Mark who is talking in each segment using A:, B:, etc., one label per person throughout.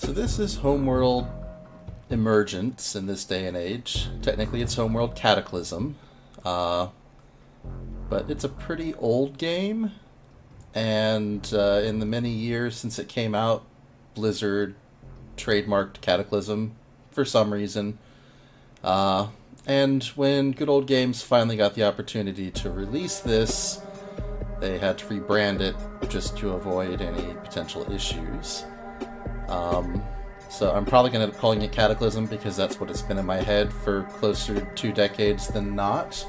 A: So this is Homeworld Emergence in this day and age. Technically it's Homeworld Cataclysm. But it's a pretty old game. And in the many years since it came out, Blizzard trademarked Cataclysm for some reason. And when Good Old Games finally got the opportunity to release this, they had to rebrand it just to avoid any potential issues. So I'm probably going to end up calling it Cataclysm because that's what it's been in my head for closer to 2 decades than not.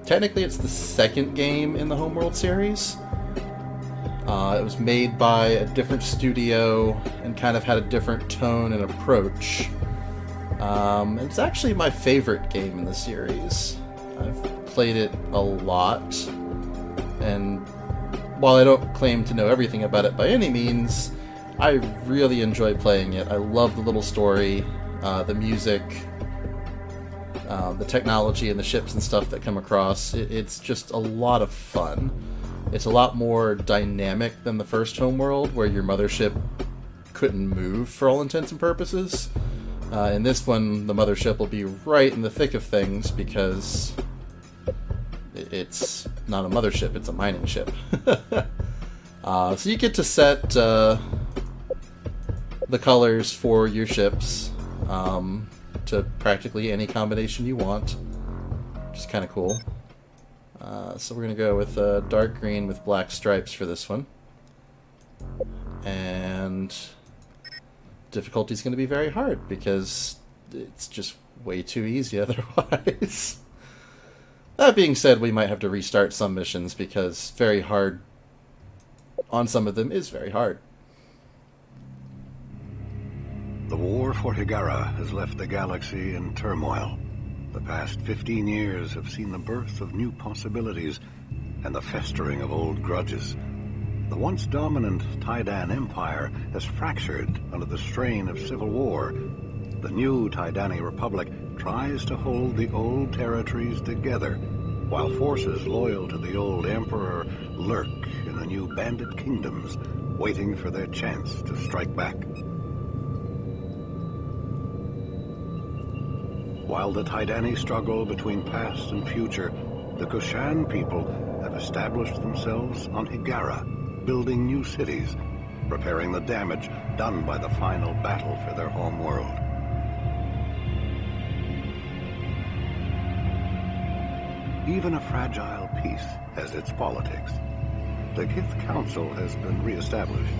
A: Technically it's the second game in the Homeworld series. It was made by a different studio and kind of had a different tone and approach. It's actually my favorite game in the series. I've played it a lot, and while I don't claim to know everything about it by any means, I really enjoy playing it. I love the little story, the music, the technology and the ships and stuff that come across. It's just a lot of fun. It's a lot more dynamic than the first Homeworld, where your mothership couldn't move for all intents and purposes. In this one, the mothership will be right in the thick of things because it's not a mothership, it's a mining ship. So you get to set the colors for your ships to practically any combination you want, which is kind of cool. So we're going to go with dark green with black stripes for this one. And difficulty is going to be very hard because it's just way too easy otherwise. That being said, we might have to restart some missions because very hard on some of them is very hard.
B: The war for Hiigara has left the galaxy in turmoil. The past 15 years have seen the birth of new possibilities and the festering of old grudges. The once dominant Taiidan Empire has fractured under the strain of civil war. The new Taidani Republic tries to hold the old territories together, while forces loyal to the old Emperor lurk in the new bandit kingdoms, waiting for their chance to strike back. While the Taidani struggle between past and future, the Kushan people have established themselves on Hiigara, building new cities, repairing the damage done by the final battle for their home world. Even a fragile peace has its politics. The Kith Council has been re-established,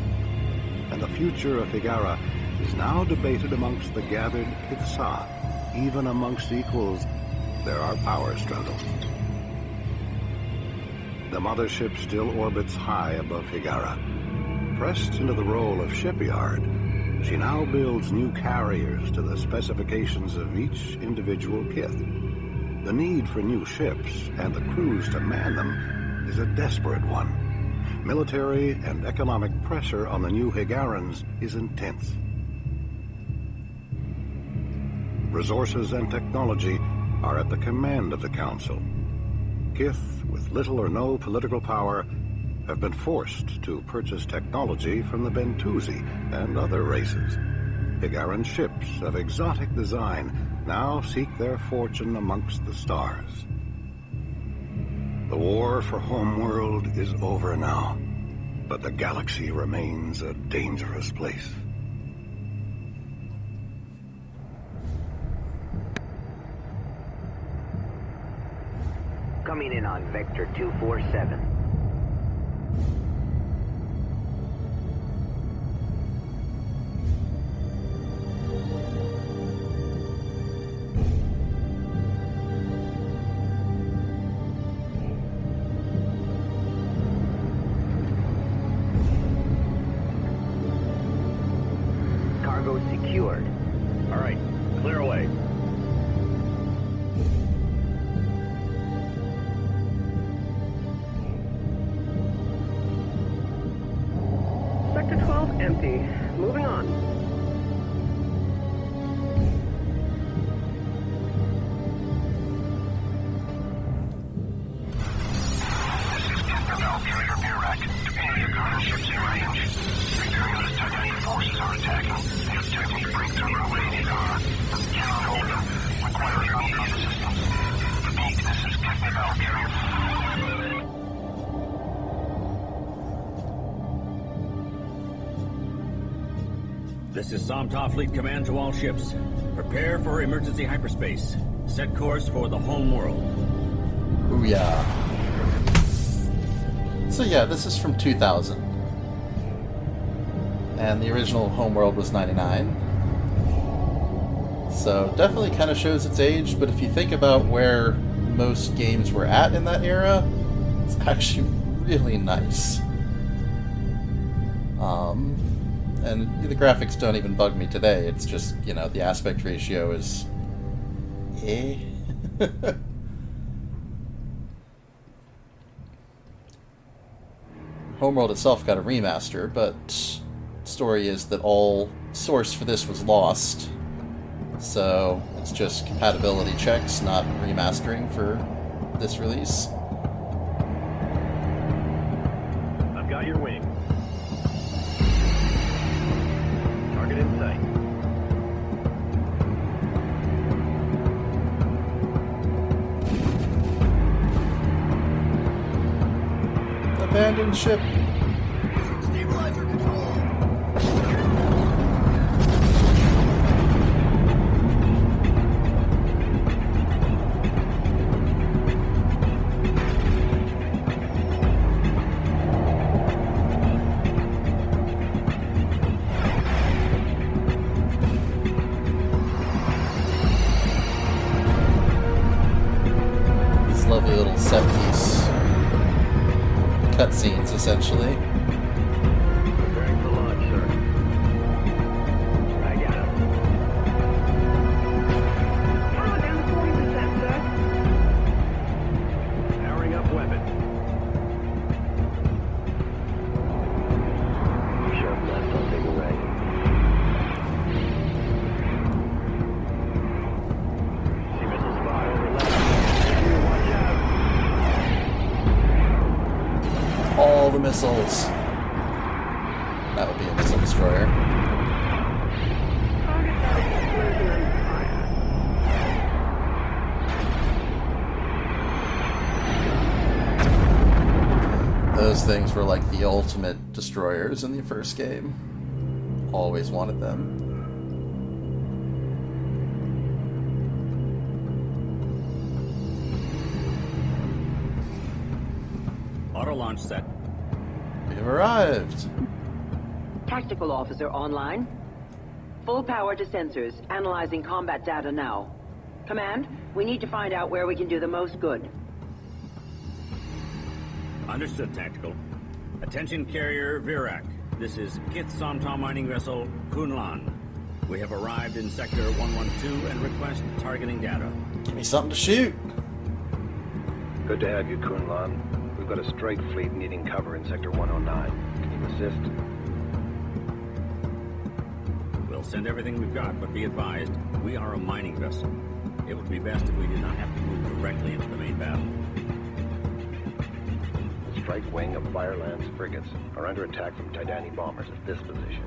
B: and the future of Hiigara is now debated amongst the gathered Kithsa. Even amongst equals, there are power struggles. The mothership still orbits high above Hiigara. Pressed into the role of shipyard, she now builds new carriers to the specifications of each individual Kith. The need for new ships and the crews to man them is a desperate one. Military and economic pressure on the new Hiigarans is intense. Resources and technology are at the command of the Council. Kith, with little or no political power, have been forced to purchase technology from the Bentusi and other races. Hiigaran ships of exotic design now seek their fortune amongst the stars. The war for Homeworld is over now, but the galaxy remains a dangerous place.
C: Coming in on Vector 247. Cargo secured.
D: All right, clear away.
E: Sector 12 empty. Moving on.
F: This is Denver Bell, carrier Burak. Any Hiigara ships in range. Repair notice Titanium
D: This is Somtov Fleet Command to all ships. Prepare for emergency hyperspace. Set course for the Homeworld.
A: Ooh yeah. So yeah, this is from 2000. And the original Homeworld was 99. So definitely kind of shows its age, but if you think about where most games were at in that era, it's actually really nice. And the graphics don't even bug me today. It's just, you know, the aspect ratio is... eh? Homeworld itself got a remaster, but the story is that all source for this was lost. So it's just compatibility checks, not remastering for this release.
D: I've got your wing. Target in sight.
A: Abandoned ship.
F: Stabilizer control.
A: These lovely little set piece cutscenes, essentially.
D: Preparing for launch, sir. I got him.
E: Power down 40%, sir.
D: Powering up weapon.
C: Sharp left on bigger right.
D: See missile spot over left. Watch out.
A: All the missiles. That would be a missile destroyer.
E: Target down, explosion and fire.
A: Those things were like the ultimate destroyers in the first game. Always wanted them.
D: Auto launch set.
A: We have arrived.
G: Tactical officer online. Full power to sensors. Analyzing combat data now. Command, we need to find out where we can do the most good.
D: Understood, Tactical. Attention carrier Virak. This is Kith Somtom mining vessel Kunlan. We have arrived in sector 112 and request targeting data.
A: Give me something to shoot.
H: Good to have you, Kunlan. We've got a strike fleet needing cover in Sector 109. Can you assist?
D: We'll send everything we've got, but be advised, we are a mining vessel. It would be best if we did not have to move directly into the main battle.
H: The strike wing of Fireland's frigates are under attack from Tidani bombers at this position.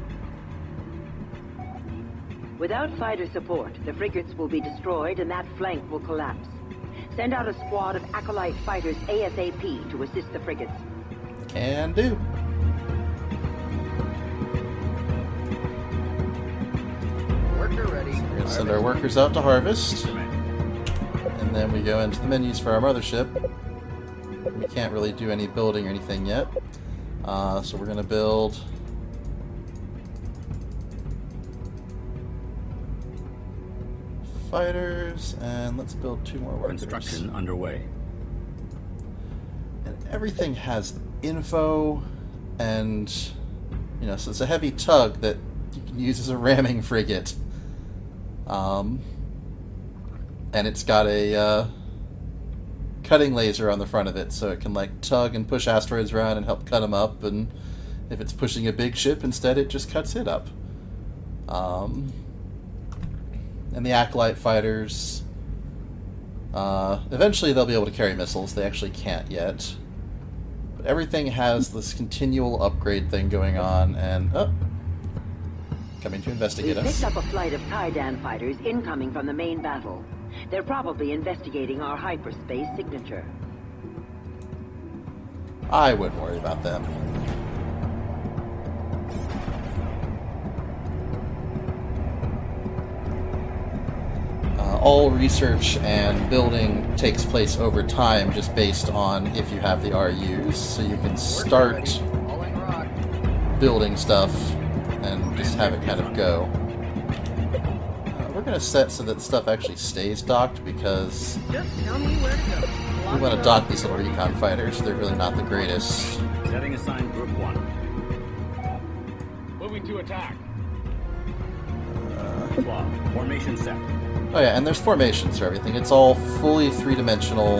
G: Without fighter support, the frigates will be destroyed and that flank will collapse. Send out a squad of Acolyte fighters ASAP to assist the frigates.
A: Can do.
F: Worker ready.
A: We're going to send our workers out to harvest. And then we go into the menus for our mothership. We can't really do any building or anything yet. So we're going to build... fighters, and let's build 2 more workers.
D: Construction underway.
A: And everything has info, and you know, so it's a heavy tug that you can use as a ramming frigate. And it's got a cutting laser on the front of it, so it can like tug and push asteroids around and help cut them up. And if it's pushing a big ship, instead it just cuts it up. And the Acolyte fighters, eventually they'll be able to carry missiles. They actually can't yet. But everything has this continual upgrade thing going on, and coming to investigate
G: We've
A: us.
G: picked up a flight of Taidan fighters incoming from the main battle. They're probably investigating our hyperspace signature.
A: I wouldn't worry about them. all research and building takes place over time, just based on if you have the RUs. So you can start
F: All in rock.
A: building stuff and just have it kind of go. We're going to set so that stuff actually stays docked, because
E: Just tell me where to go.
A: we want to dock these little recon fighters. They're really not the greatest.
D: Setting aside Group 1.
H: Moving to attack.
D: Claw. Formation set.
A: Oh yeah, and there's formations for everything. It's all fully three-dimensional.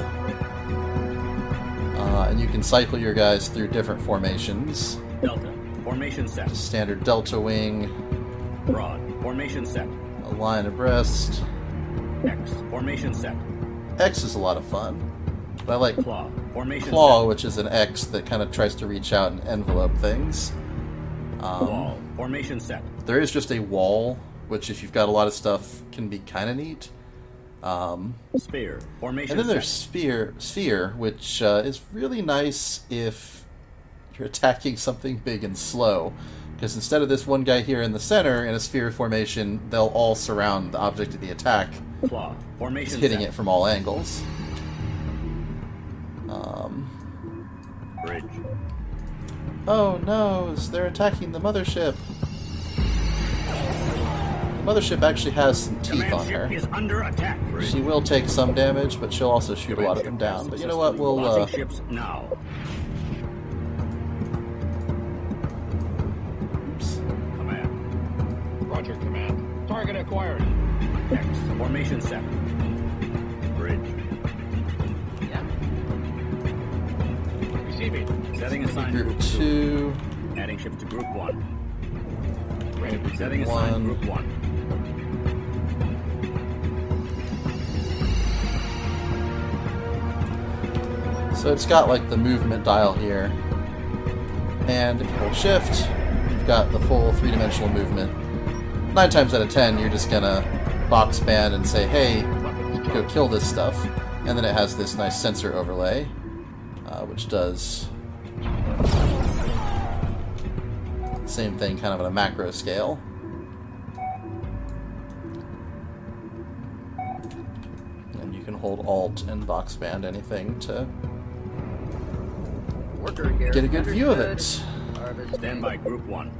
A: And you can cycle your guys through different formations.
D: Delta. Formation set.
A: Standard delta wing,
D: Broad. Formation set.
A: a line abreast.
D: X. Formation set.
A: X is a lot of fun. But I like
D: Claw. Formation
A: Claw,
D: set.
A: which is an X that kind of tries to reach out and envelope things.
D: Wall. Formation set.
A: There is just a wall, which if you've got a lot of stuff can be kind of neat.
D: Sphere. Formation
A: And then there's
D: set.
A: sphere, which is really nice if you're attacking something big and slow. Because instead of this one guy here in the center in a sphere formation, they'll all surround the object of the attack,
D: Claw. Formation
A: hitting
D: set.
A: it from all angles.
D: Bridge.
A: Oh no, they're attacking the mothership. The mothership actually has some teeth
D: Command
A: on her.
D: ship is under attack.
A: She will take some damage, but she'll also shoot a lot of them down. But you know what, we'll
D: Launching ships now.
A: oops.
D: Command.
H: Roger, command. Target acquired.
D: X. Formation set. Bridge.
F: Yeah.
H: Receiving.
D: Setting aside
A: Group 2,
D: Adding ships to Group 1.
H: Ready.
D: Setting aside
A: One.
D: Group 1.
A: so it's got like the movement dial here. And if you hold shift, you've got the full three-dimensional movement. 9 times out of 10, you're just gonna box band and say, hey, go kill this stuff. And then it has this nice sensor overlay, which does the same thing kind of on a macro scale. And you can hold Alt and box band anything to
F: Worker here.
A: get a good view of
F: Understood.
A: it.
F: Harvest.
D: Stand by Group 1.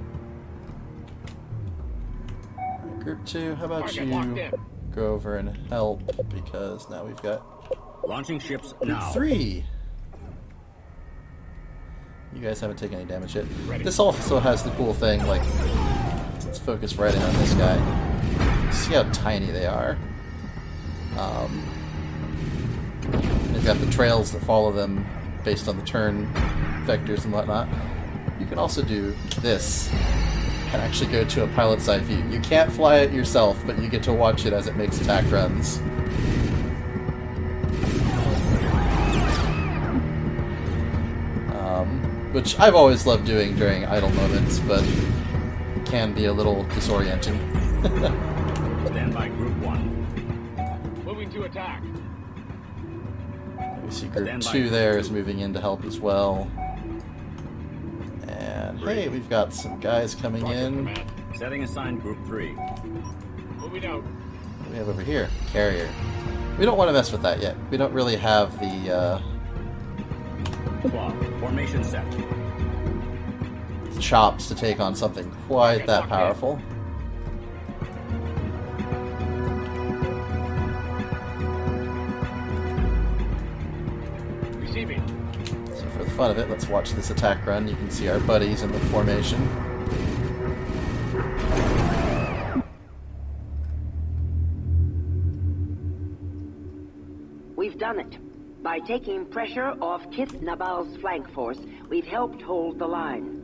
A: Group 2, how about
H: Target locked
A: you
H: in.
A: go over and help, because now we've got
D: Launching ships
A: Group
D: now.
A: 3. You guys haven't taken any damage yet.
H: Ready.
A: This also has the cool thing, like, let's focus right in on this guy. See how tiny they are. They've got the trails that follow them based on the turn vectors and whatnot. You can also do this and actually go to a pilot's eye view. You can't fly it yourself, but you get to watch it as it makes attack runs. Which I've always loved doing during idle moments, but can be a little disorienting.
D: Stand by Group 1.
H: Moving to attack.
A: We see Group
D: Stand by.
A: 2 there is moving in to help as well. And hey, we've got some guys coming
H: Roger,
A: in.
H: command.
D: Setting aside Group 3.
H: Moving out.
A: What do we have over here? Carrier. We don't want to mess with that yet. We don't really have the
D: Claw. Formation set.
A: chops to take on something quite that powerful.
H: Receiving.
A: So for the fun of it, let's watch this attack run. You can see our buddies in the formation.
G: We've done it. By taking pressure off Kith Nabal's flank force, we've helped hold the line.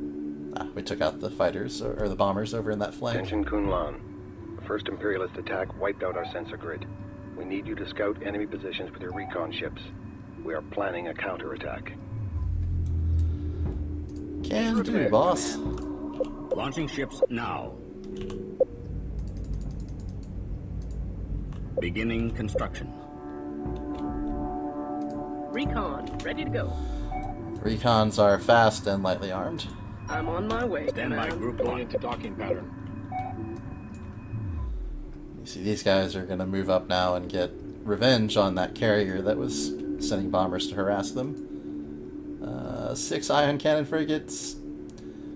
A: We took out the fighters, or the bombers over in that flank.
H: Attention Kunlan. The first Imperialist attack wiped out our sensor grid. We need you to scout enemy positions with your recon ships. We are planning a counterattack.
A: Can do, boss.
D: Launching ships now. Beginning construction.
E: Recon, ready to go.
A: Recons are fast and lightly armed.
E: I'm on my way,
D: Stand by
E: Command.
D: Group
H: Going
D: 1.
H: into docking pattern.
A: see these guys are going to move up now and get revenge on that carrier that was sending bombers to harass them. 6 ion cannon frigates.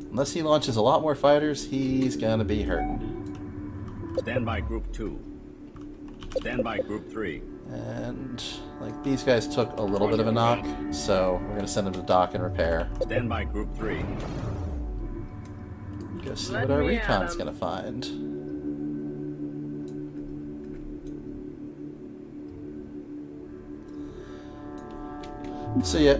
A: Unless he launches a lot more fighters, he's going to be hurting.
D: Stand by Group 2. Stand by Group 3.
A: And, like, these guys took a little bit of a knock, so we're going to send them to dock and repair.
D: Stand by Group 3.
A: Go see
E: Let
A: what our
E: me at
A: recon's
E: 'em.
A: going to find. So yeah,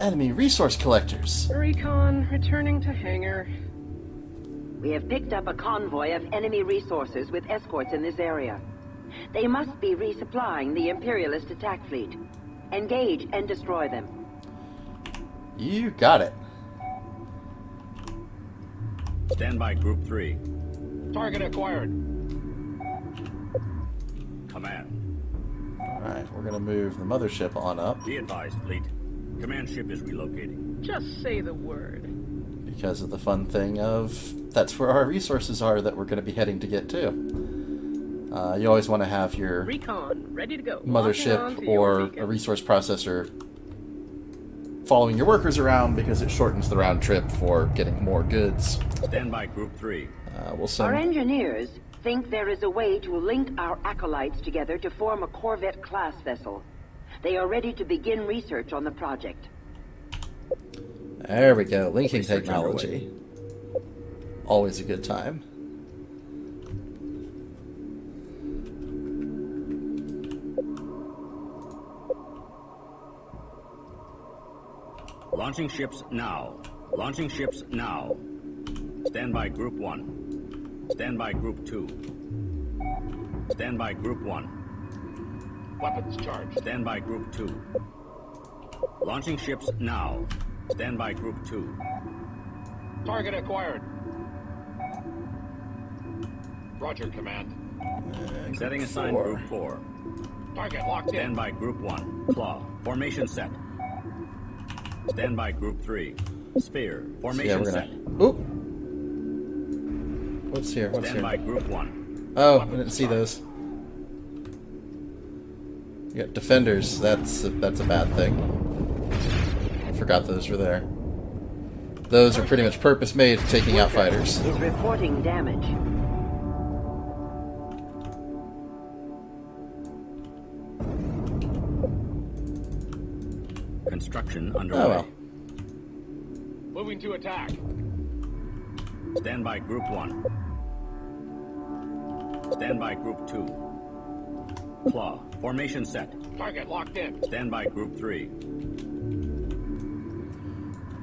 A: enemy resource collectors.
E: Recon, returning to hangar.
G: We have picked up a convoy of enemy resources with escorts in this area. They must be resupplying the Imperialist attack fleet. Engage and destroy them.
A: You got it.
D: Stand by Group 3.
H: Target acquired.
D: Command.
A: Alright, we're gonna move the mothership on up
D: Be advised, fleet. Command ship is relocating.
E: Just say the word.
A: because of the fun thing of that's where our resources are that we're gonna be heading to get to. You always want to have your
E: Recon, ready to go. Locking on
A: mothership
E: to your
A: or
E: beacon.
A: a resource processor following your workers around because it shortens the round trip for getting more goods.
D: Stand by Group 3.
A: We'll
G: Our
A: send.
G: engineers think there is a way to link our acolytes together to form a Corvette-class vessel. They are ready to begin research on the project.
A: There we go. Linking
D: Research
A: technology. Always a good time.
D: Launching ships now. Launching ships now. Stand by Group 1. Stand by Group 2. Stand by Group 1.
H: Weapons charged.
D: Stand by Group 2. Launching ships now. Stand by Group 2.
H: Target acquired. Roger, Command.
D: Setting aside Group 4.
H: Target locked in.
D: Stand by Group 1. Claw. Formation set. Stand by Group 3. Sphere.
A: So yeah,
D: Formation
A: we're
D: set.
A: gonna. Oop. What's here? What's
D: Stand by
A: here?
D: Group 1.
A: Oh, I didn't see those. You got defenders. That's a bad thing. I forgot those were there. Those are pretty much purpose made for taking out fighters.
G: Is reporting damage.
D: Construction underway.
A: Oh well.
H: Moving to attack.
D: Stand by Group 1. Stand by Group 2. Claw. Formation set.
H: Target locked in.
D: Stand by Group 3.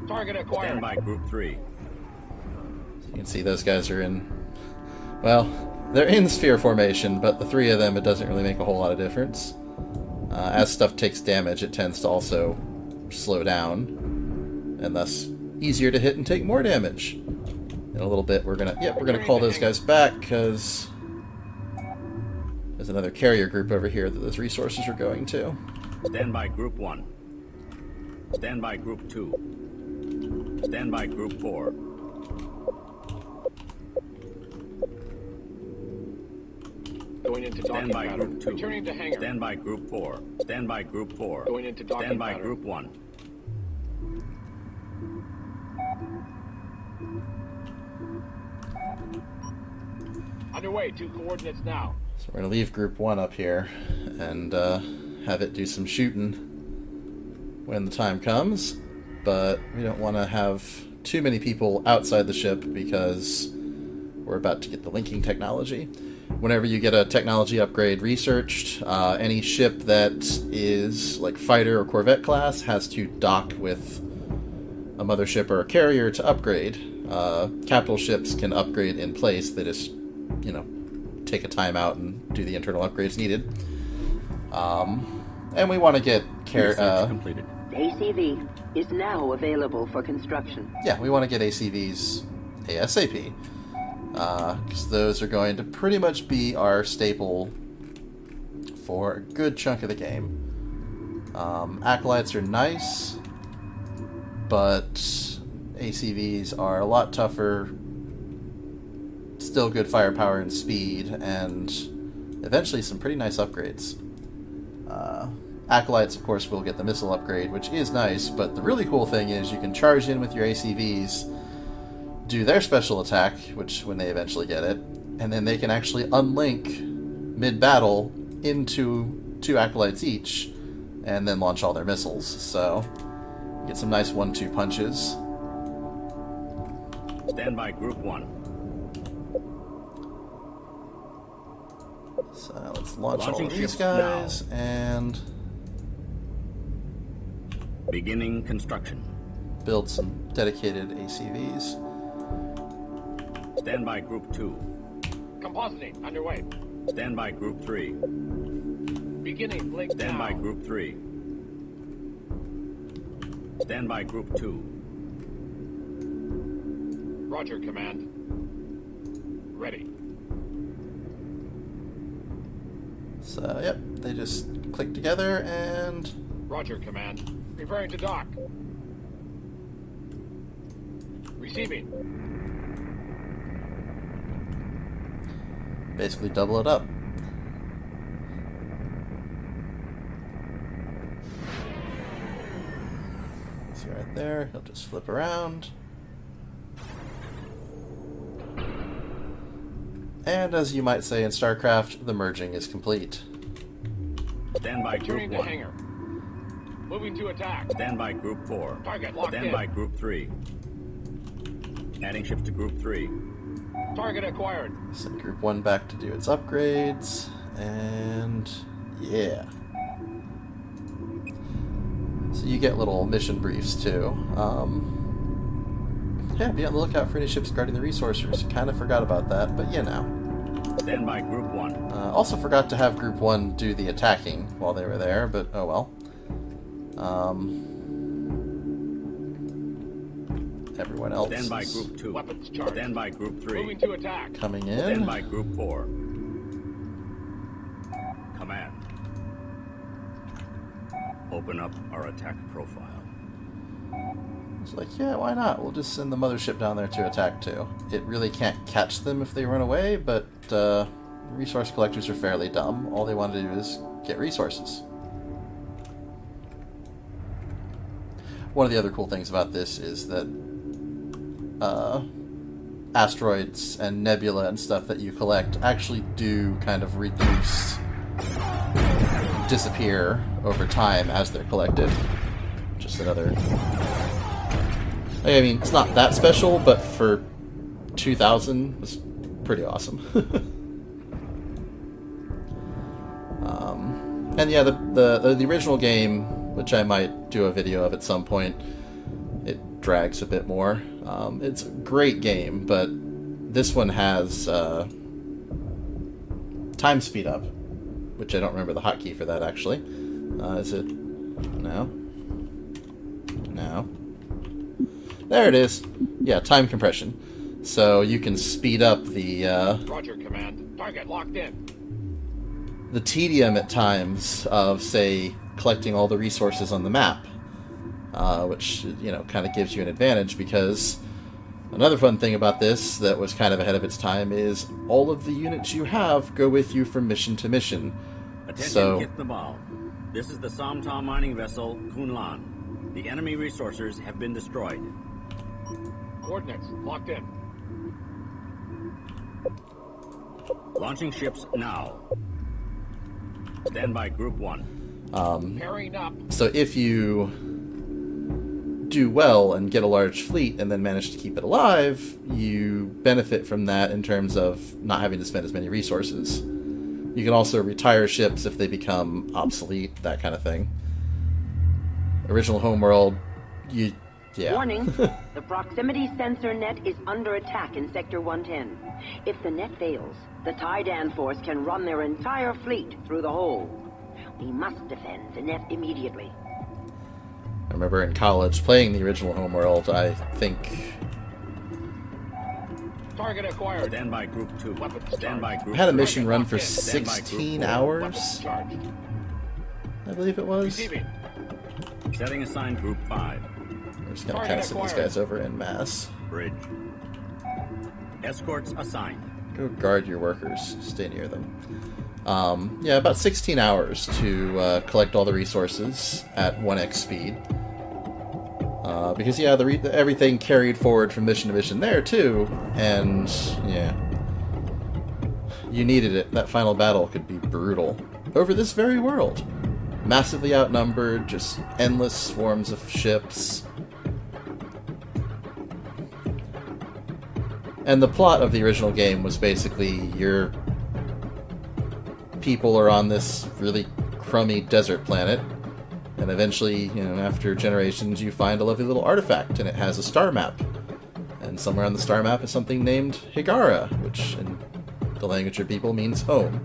H: Target acquired.
D: Stand by Group 3.
A: You can see those guys are in. Well, they're in sphere formation, but the three of them, it doesn't really make a whole lot of difference. As stuff takes damage, it tends to also slow down, and thus easier to hit and take more damage. In a little bit, we're gonna call those guys back because there's another carrier group over here that those resources are going to.
D: Stand by Group 1. Stand by Group 2. Stand by Group 4.
H: Going into docking
D: Stand by
H: pattern.
D: Group 2.
H: Returning to hangar.
D: Stand by Group 4. Stand by Group 4.
H: Going into docking
D: Stand by
H: pattern.
D: Group 1.
H: Underway. 2 coordinates now.
A: So we're gonna leave Group 1 up here and have it do some shooting when the time comes, but we don't want to have too many people outside the ship because we're about to get the linking technology. Whenever you get a technology upgrade researched, any ship that is like fighter or corvette class has to dock with a mothership or a carrier to upgrade. Capital ships can upgrade in place. They just, take a timeout and do the internal upgrades needed. And we want to get
D: Research completed.
G: ACV is now available for construction.
A: we want to get ACVs ASAP. Because those are going to pretty much be our staple for a good chunk of the game. Acolytes are nice, but ACVs are a lot tougher still good firepower and speed, and eventually some pretty nice upgrades. Acolytes, of course, will get the missile upgrade, which is nice, but the really cool thing is you can charge in with your ACVs, do their special attack, which when they eventually get it, and then they can actually unlink mid-battle into 2 Acolytes each, and then launch all their missiles. So, get some nice 1-2 punches.
D: Stand by Group 1.
A: So let's launch
D: Launching
A: all of these
D: ships
A: guys,
D: now.
A: and
D: Beginning construction.
A: build some dedicated ACVs.
D: Stand by Group 2.
I: Compositing underway.
D: Stand by Group 3.
I: Beginning blink
D: Stand
I: now.
D: by Group 3. Stand by Group 2.
I: Roger, Command. Ready.
A: So, yep, they just click together, and
I: Roger, Command. Preparing to dock. Receiving.
A: basically double it up. See right there, he'll just flip around. And as you might say in StarCraft, the merging is complete.
D: Stand by Group
I: Returning to
D: 1.
I: hangar. Moving to attack.
D: Stand by Group 4.
I: Target locked
D: Stand
I: in.
D: by Group 3. Adding ships to Group 3.
I: Target acquired.
A: Send Group 1 back to do its upgrades, and yeah. So you get little mission briefs too. Yeah, be on the lookout for any ships guarding the resources. Kind of forgot about that, but you know.
D: Stand by Group 1.
A: Also forgot to have Group 1 do the attacking while they were there, but oh well. Everyone else
D: Stand by
A: is
D: Group 2.
I: Weapons charged.
D: Stand by Group 3.
I: Moving to attack.
A: coming
D: Stand
A: in.
D: by Group 4. Command. Open up our attack profile.
A: It's like, yeah, why not? We'll just send the mothership down there to attack too. It really can't catch them if they run away, but resource collectors are fairly dumb. All they want to do is get resources. One of the other cool things about this is that asteroids and nebula and stuff that you collect actually do kind of reduce, disappear over time as they're collected. Just another... I mean, it's not that special, but for 2000, it was pretty awesome. And yeah, the original game, which I might do a video of at some point, it drags a bit more. It's a great game, but this one has time speed up, which I don't remember the hotkey for that actually. Is it? No. No. There it is. Yeah, time compression. So you can speed up the
I: Roger, Command. Target locked in.
A: the tedium at times of, say, collecting all the resources on the map, which, you know, kind of gives you an advantage, because another fun thing about this that was kind of ahead of its time is all of the units you have go with you from mission to mission.
D: Attention,
A: So-
D: get the ball. This is the Somtom mining vessel Kunlan. The enemy resources have been destroyed.
I: Coordinates locked in.
D: Launching ships now. Stand by Group 1.
I: Pairing up.
A: So if you do well and get a large fleet and then manage to keep it alive, you benefit from that in terms of not having to spend as many resources. You can also retire ships if they become obsolete, that kind of thing. Original Homeworld, yeah.
G: Warning, the proximity sensor net is under attack in Sector 110. If the net fails, the Taidan force can run their entire fleet through the hole. We must defend the net immediately.
A: I remember in college playing the original Homeworld, I think
I: Target acquired.
D: Stand by Group 2.
I: Weapons
D: Stand by
I: charged.
D: Group
A: I had a
D: 3.
A: mission run for
D: Stand by Group
A: 16
D: 4.
I: Weapons
A: hours,
I: charged.
A: I believe it was.
I: Receiving.
D: Setting aside Group 5.
A: We're just going to kind of send these guys over en masse.
D: Bridge. Escorts assigned.
A: Go guard your workers. Stay near them. Yeah, about 16 hours to collect all the resources at 1x speed. Because, yeah, everything carried forward from mission to mission there, too. And, yeah. You needed it. That final battle could be brutal. Over this very world. Massively outnumbered, just endless swarms of ships. And the plot of the original game was basically your people are on this really crummy desert planet, and eventually, you know, after generations, you find a lovely little artifact, and it has a star map. And somewhere on the star map is something named Higara, which in the language of people means home.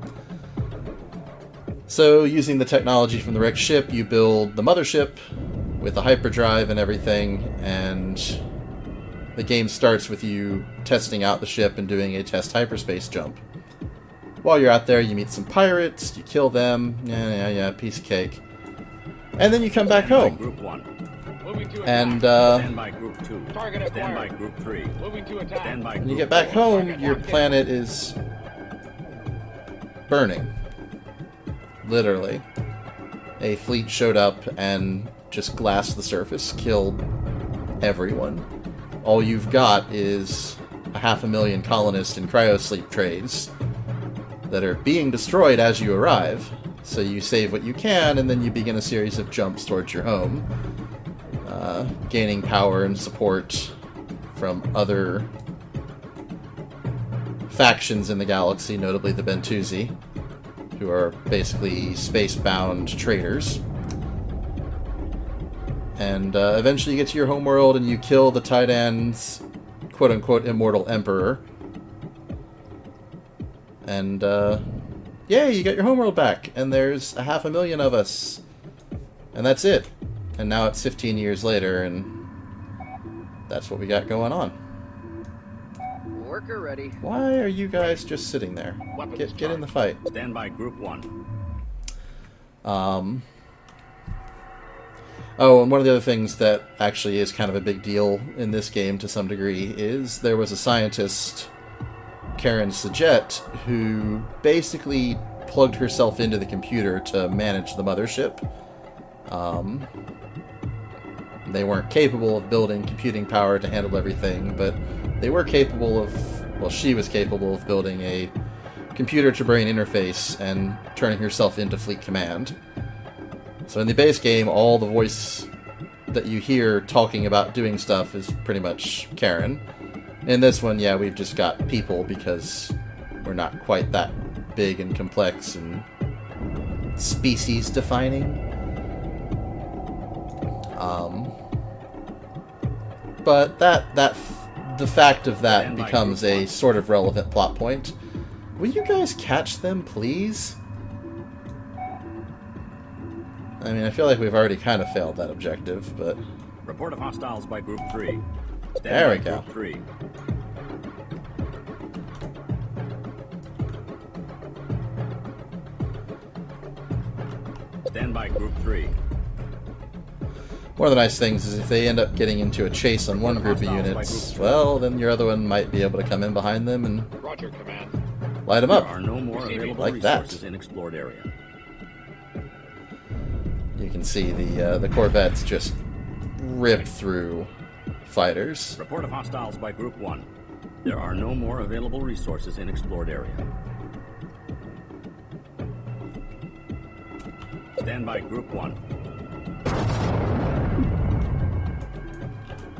A: So, using the technology from the wrecked ship, you build the mothership with a hyperdrive and everything, and the game starts with you testing out the ship and doing a test hyperspace jump. While you're out there, you meet some pirates, you kill them, yeah, piece of cake. And then you come back home.
D: Group 1.
A: And,
D: Stand by Group 2.
I: Target
D: Stand by
I: acquired.
D: Group 3.
I: Moving to attack.
D: Stand by
A: when
D: Group
A: you get back
D: 4.
A: home, your planet is burning. Literally. A fleet showed up and just glassed the surface, killed everyone. All you've got is 500,000 colonists in cryosleep trays that are being destroyed as you arrive. So you save what you can, and then you begin a series of jumps towards your home, gaining power and support from other factions in the galaxy, notably the Bentusi, who are basically space-bound traders. And eventually you get to your homeworld and you kill the Titan's quote-unquote immortal emperor. And, yeah, you got your homeworld back. And there's 500,000 of us. And that's it. And now it's 15 years later, and that's what we got going on.
F: Worker ready.
A: Why are you guys just sitting there? Get in the fight.
D: Stand by Group 1.
A: Oh, and one of the other things that actually is kind of a big deal in this game to some degree is there was a scientist, Karen Sajet, who basically plugged herself into the computer to manage the mothership. They weren't capable of building computing power to handle everything, but they were capable of, well, she was capable of building a computer-to-brain interface and turning herself into fleet command. So in the base game, all the voice that you hear talking about doing stuff is pretty much Karen. In this one, yeah, we've just got people because we're not quite that big and complex and species-defining. But the fact of that becomes a sort of relevant plot point. Will you guys catch them, please? I mean, I feel like we've already kind of failed that objective, but...
D: Report of hostiles by Group 3. Stand
A: there we
D: by
A: go.
D: Group 3. Stand by Group 3.
A: One of the nice things is if they end up getting into a chase on one group of units, well, then your other one might be able to come in behind them and
I: Roger, Command.
A: light them up.
D: There are no more available
A: like
D: resources
A: that.
D: in explored area.
A: You can see the Corvettes just rip through fighters.
D: Report of hostiles by Group 1. There are no more available resources in explored area. Stand by Group 1.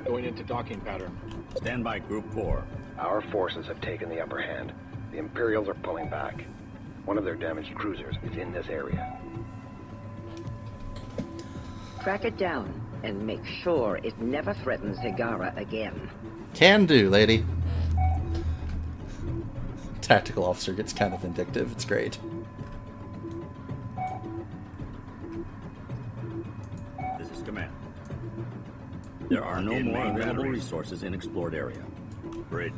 I: Going into docking pattern.
D: Stand by Group 4.
H: Our forces have taken the upper hand. The Imperials are pulling back. One of their damaged cruisers is in this area.
G: Track it down and make sure it never threatens Higara again.
A: Can do, lady. Tactical officer gets kind of vindictive. It's great.
D: This is command. There are no more available resources in explored area. Bridge.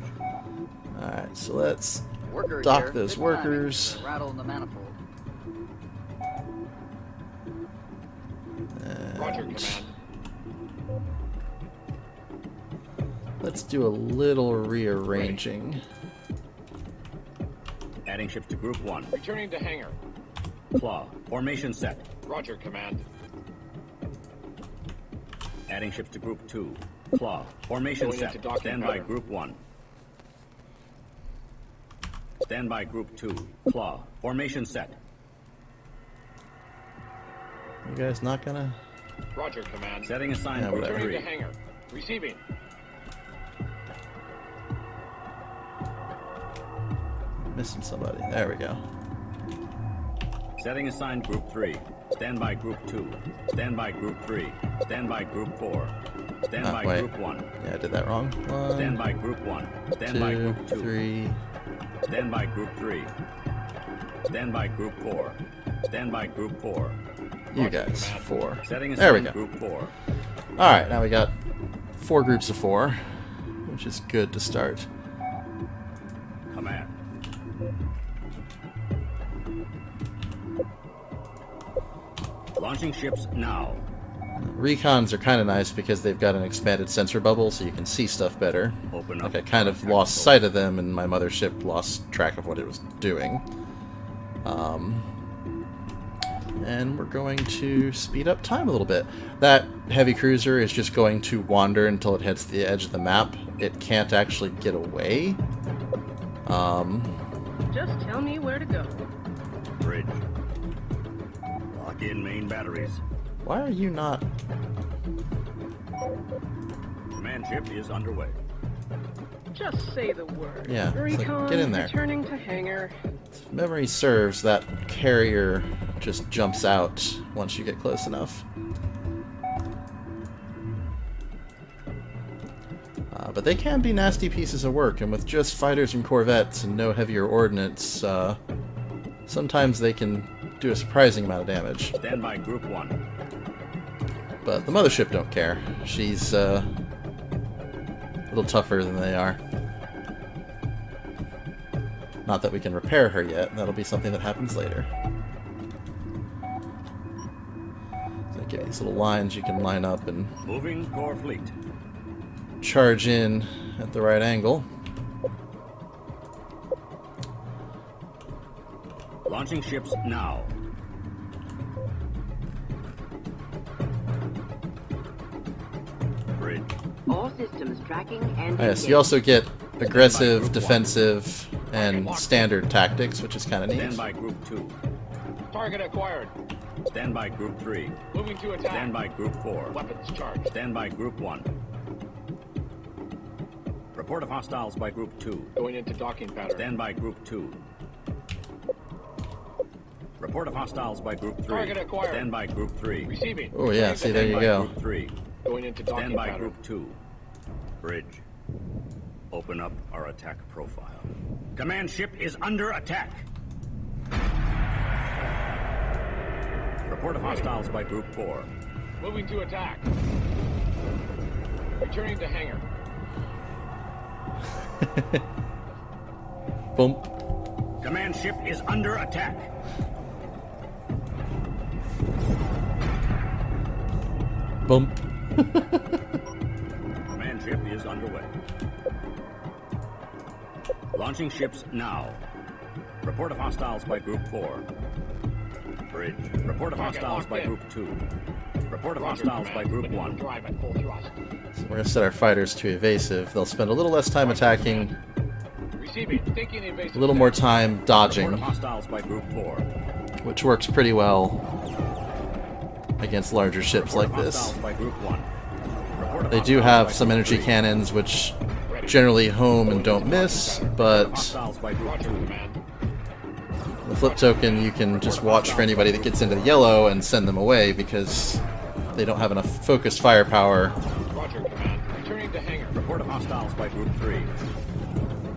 A: Alright, so let's
F: Workers
A: dock
F: here.
A: those
F: Good
A: workers.
F: timing. Rattle in the manifold.
I: Roger,
A: And
I: Command.
A: let's do a little rearranging.
D: Adding ships to Group 1.
I: Returning to hangar.
D: Claw. Formation set.
I: Roger, Command.
D: Adding ships to Group 2. Claw. Formation
I: Going
D: set.
I: into docking
D: Stand by
I: pattern.
D: Group 1. Stand by Group 2. Claw. Formation set.
A: You guys not gonna...
I: Roger, Command.
D: Setting assigned
A: Yeah,
D: Group
A: whatever.
I: Returning
D: 3.
I: to hangar. Receiving.
A: Missing somebody. There we go.
D: Setting assigned Group 3. Stand by Group 2. Stand by Group 3. Stand by Group 4. Stand by
A: wait.
D: Group 1.
A: Yeah, I did that wrong.
D: Stand
A: 1,
D: by Group 1. Stand by
A: 2,
D: Group 2.
A: 3.
D: Stand by Group 3. Stand by Group 4. Stand by Group 4.
A: You guys, 4.
D: Setting
A: There we
D: assigned
A: go.
D: Group 4.
A: Alright, now we got 4 groups of 4, which is good to start.
D: Command. Launching ships now.
A: Recons are kind of nice because they've got an expanded sensor bubble, so you can see stuff better.
D: Open up.
A: Like, I kind of lost sight of them, and my mothership lost track of what it was doing. And we're going to speed up time a little bit. That heavy cruiser is just going to wander until it hits the edge of the map. It can't actually get away.
E: Just tell me where to go.
D: Bridge. Lock in main batteries.
A: Why are you not...
D: Command ship is underway.
E: Just say the word.
A: Yeah, it's like,
E: Recon,
A: get in there.
E: returning to hangar.
A: If memory serves, that carrier just jumps out once you get close enough. But they can be nasty pieces of work, and with just fighters and corvettes and no heavier ordnance, sometimes they can do a surprising amount of damage.
D: Stand by Group 1.
A: But the mothership don't care. She's a little tougher than they are. Not that we can repair her yet. That'll be something that happens later. So I give you these little lines you can line up and
D: Moving core fleet.
A: charge in at the right angle.
D: Launching ships now. Bridge.
G: All systems tracking and
A: Yes, you also get aggressive, defensive, and standard tactics, which is kind of
D: Stand
A: neat.
D: by Group 2.
I: Target acquired.
D: Stand by Group 3.
I: Moving to attack.
D: Stand by Group 4.
I: Weapons charged.
D: Stand by Group 1. Report of hostiles by Group 2.
I: Going into docking pattern.
D: Stand by Group 2. Report of hostiles by Group 3.
I: Target acquired.
D: Stand by Group 3.
I: Receiving.
A: Oh yeah, see, there
D: Stand
A: you
D: by
A: go.
D: Group 3.
I: Going into docking
D: Stand by
I: pattern.
D: Group 2. Bridge. Open up our attack profile. Command ship is under attack. Report of hostiles by Group 4.
I: Moving to attack. Returning to hangar.
A: Boom.
D: Command ship is under attack.
A: Bump.
D: Command ship is underway. Launching ships now. Report of hostiles by Group 4. Bridge. Report of
I: Target
D: hostiles
I: locked
D: by
I: in.
D: Group 2. Report of
I: Roger,
D: hostiles by
I: Command.
D: Group
I: Maneuver
D: 1.
I: Drive at full thrust.
A: So we're going to set our fighters to evasive. They'll spend a little less time attacking,
I: Receiving. Taking the evasive.
A: a little more time
D: Report
A: dodging,
D: of hostiles by Group 4.
A: which works pretty well against larger ships
D: Report
A: like
D: of
A: this.
D: hostiles by Group 1. Report of
A: They do
D: hostiles
A: have
D: by
A: some
D: Group
A: energy
D: 3.
A: cannons, which generally home and don't miss, but
D: Hostiles by Group
I: Roger,
D: 2.
I: Command.
A: the flip token, you can just watch for anybody that gets into the yellow and send them away because they don't have enough focused firepower.
I: Roger, Command. Returning to hangar.
D: Report of hostiles by Group 3.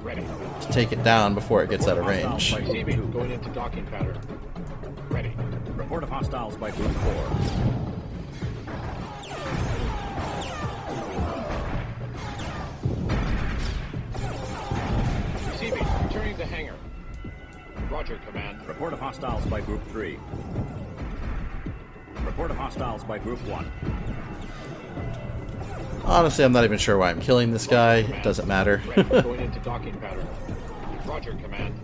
I: Ready.
A: to take it down before it gets out of range.
I: Receiving. Going into docking pattern. Ready.
D: Report of hostiles by Group 4.
I: Receiving. Returning to hangar. Roger, Command.
D: Report of hostiles by Group 3. Report of hostiles by Group 1.
A: Honestly, I'm not even sure why I'm killing this guy. It doesn't matter.
I: Ready. Going into docking pattern. Roger, Command.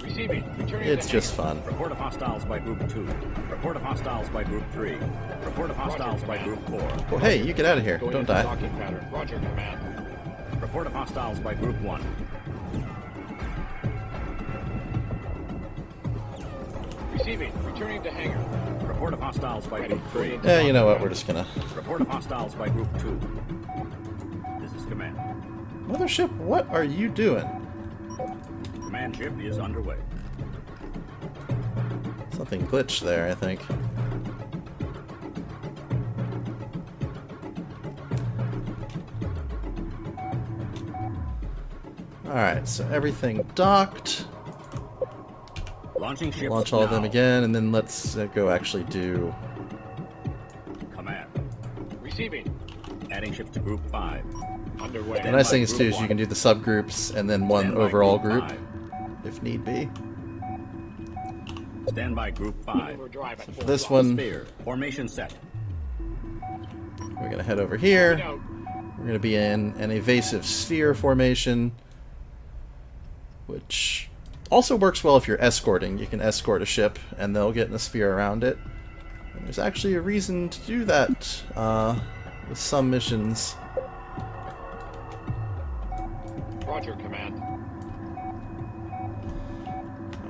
I: Receiving. Returning
A: It's
I: to
A: just
I: hangar.
A: fun.
D: Report of hostiles by Group 2. Report of hostiles by Group 3. Report of hostiles by Group 4.
A: Well, hey, you get out of here.
I: Going
A: Don't
I: into
A: die.
I: docking pattern. Roger, Command.
D: Report of hostiles by Group 1.
I: Receiving. Returning to hangar.
D: Report of hostiles by Group 3.
A: Yeah, you know what? We're just gonna...
D: Report of hostiles by Group 2. This is Command.
A: Mothership, what are you doing?
D: Command ship is underway.
A: Something glitched there, I think. Alright, so everything docked.
D: Launching ships
A: Launch all of them
D: now.
A: again, and then let's go actually do...
D: Command.
I: Receiving.
D: Adding ships to Group 5.
I: Underway.
A: The nice thing is, too, is you can do the subgroups and then one
D: Stand by
A: overall
D: Group
A: group,
D: 5.
A: if need be.
D: Stand by Group 5.
I: Overdrive at
A: For
I: full
A: this
I: throttle.
A: one,
D: Spear. Formation set.
A: we're going to head over here.
I: Out.
A: We're going to be in an evasive sphere formation, which also works well if you're escorting. You can escort a ship, and they'll get in a sphere around it. And there's actually a reason to do that with some missions.
I: Roger, Command.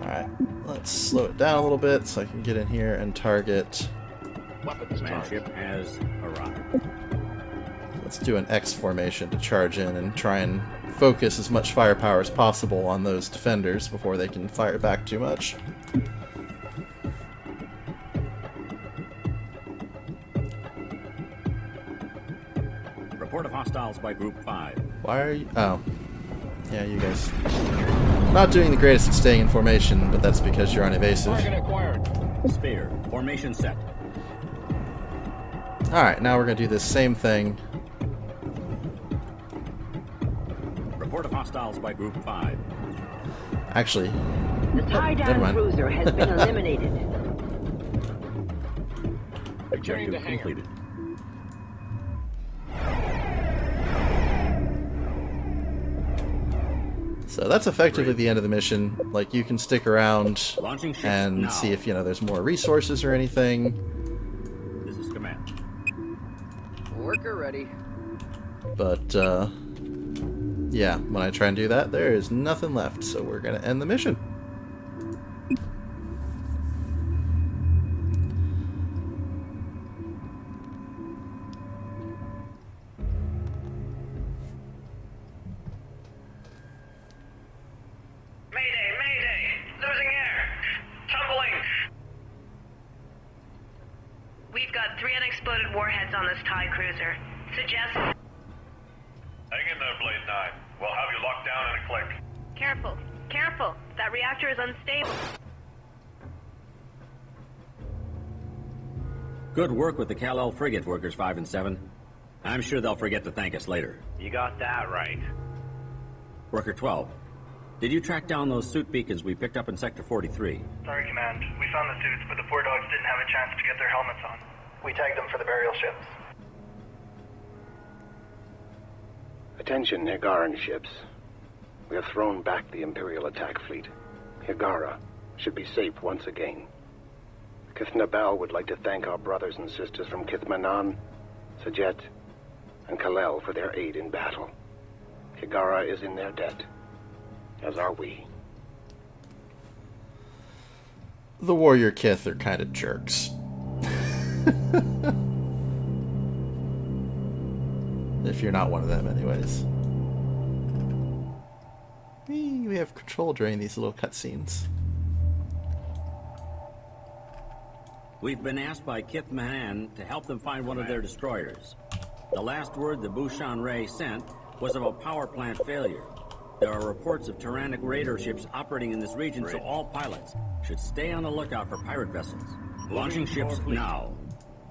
A: Alright, let's slow it down a little bit so I can get in here and target.
I: Weapons
D: Command
I: charged.
D: ship has arrived.
A: Let's do an X formation to charge in and try and focus as much firepower as possible on those defenders before they can fire back too much.
D: Report of hostiles by Group 5.
A: Why are you... Oh. Yeah, you guys... Not doing the greatest at staying in formation, but that's because you're on evasive.
I: Target acquired.
D: Spear. Formation set.
A: Alright, now we're going to do this same thing.
D: Report of hostiles by Group 5.
A: Actually,
G: The
A: never
G: tie-down
A: mind.
G: cruiser has been eliminated.
I: Returning to
D: Objective
I: hangar.
D: completed.
A: So that's effectively the end of the mission. Like, you can stick around
D: Launching ships
A: and
D: now.
A: see if, you know, there's more resources or anything.
D: This is Command.
F: Worker ready.
A: But, yeah, when I try and do that, there is nothing left, so we're going to end the mission.
J: Mayday, mayday! Losing air! Tumbling!
K: We've got 3 unexploded warheads on this TIE cruiser. Suggest...
J: Hang in there, Blade 9. We'll have you locked down in a click.
K: Careful. Careful. That reactor is unstable.
D: Good work with the Kal-El frigate, Workers 5 and 7. I'm sure they'll forget to thank us later.
J: You got that right.
D: Worker 12. Did you track down those suit beacons we picked up in Sector 43?
J: Sorry, Command. We found the suits, but the poor dogs didn't have a chance to get their helmets on. We tagged them for the burial ships.
H: Attention, Higaran ships. We have thrown back the Imperial attack fleet. Higara should be safe once again. Kithnabel would like to thank our brothers and sisters from Kithmanan, Sajet, and Kal-El for their aid in battle. Higara is in their debt, as are we.
A: The warrior Kith are kind of jerks. If you're not one of them, anyways. We have control during these little cutscenes.
D: We've been asked by Kith Mahan to help them find one of their destroyers. The last word the Bushan Ray sent was of a power plant failure. There are reports of tyrannic raider ships operating in this region, so all pilots should stay on the lookout for pirate vessels. Launching ships now.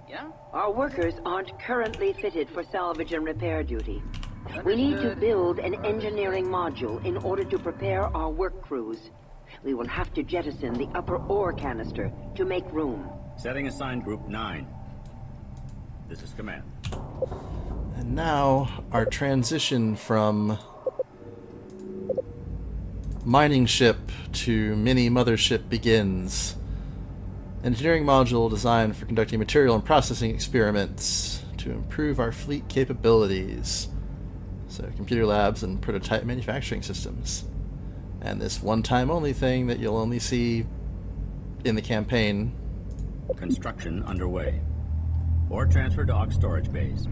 F: Yeah?
G: Our workers aren't currently fitted for salvage and repair duty. We need to build an engineering module in order to prepare our work crews. We will have to jettison the upper ore canister to make room.
D: Setting assigned Group 9. This is Command.
A: And now, our transition from Mining ship to mini mothership begins. Engineering module designed for conducting material and processing experiments to improve our fleet capabilities. So computer labs and prototype manufacturing systems. And this one-time only thing that you'll only see in the campaign.
D: Construction underway. Ore transfer to AUG storage base.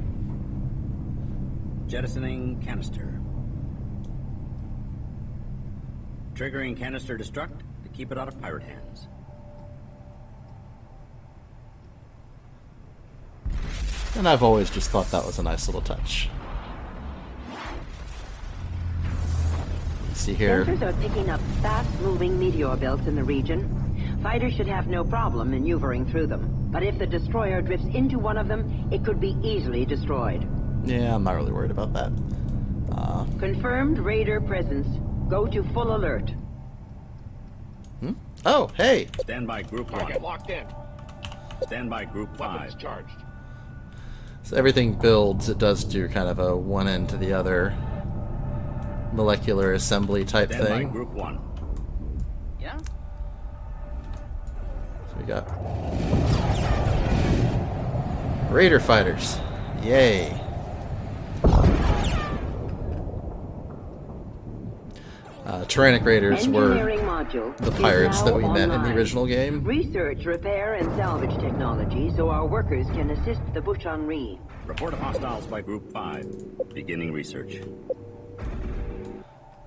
D: Jettisoning canister. Triggering canister destruct to keep it out of pirate hands.
A: And I've always just thought that was a nice little touch. You see here.
G: Sensors are picking up fast-moving meteor belts in the region. Fighters should have no problem maneuvering through them. But if the destroyer drifts into one of them, it could be easily destroyed.
A: Yeah, I'm not really worried about that.
G: Confirmed raider presence. Go to full alert.
A: Oh, hey!
D: Stand by Group 1.
I: Target locked in.
D: Stand by Group 5.
I: Weapons charged.
A: So everything builds, it does do kind of a one end to the other molecular assembly type
D: Stand
A: thing.
D: by Group 1.
F: Yeah?
A: So we got Raider fighters. Yay. Tyrannic Raiders were the pirates that we met in the original game.
G: Research, repair, and salvage technology so our workers can assist the Bouchonnerie.
D: Report of hostiles by Group 5. Beginning research.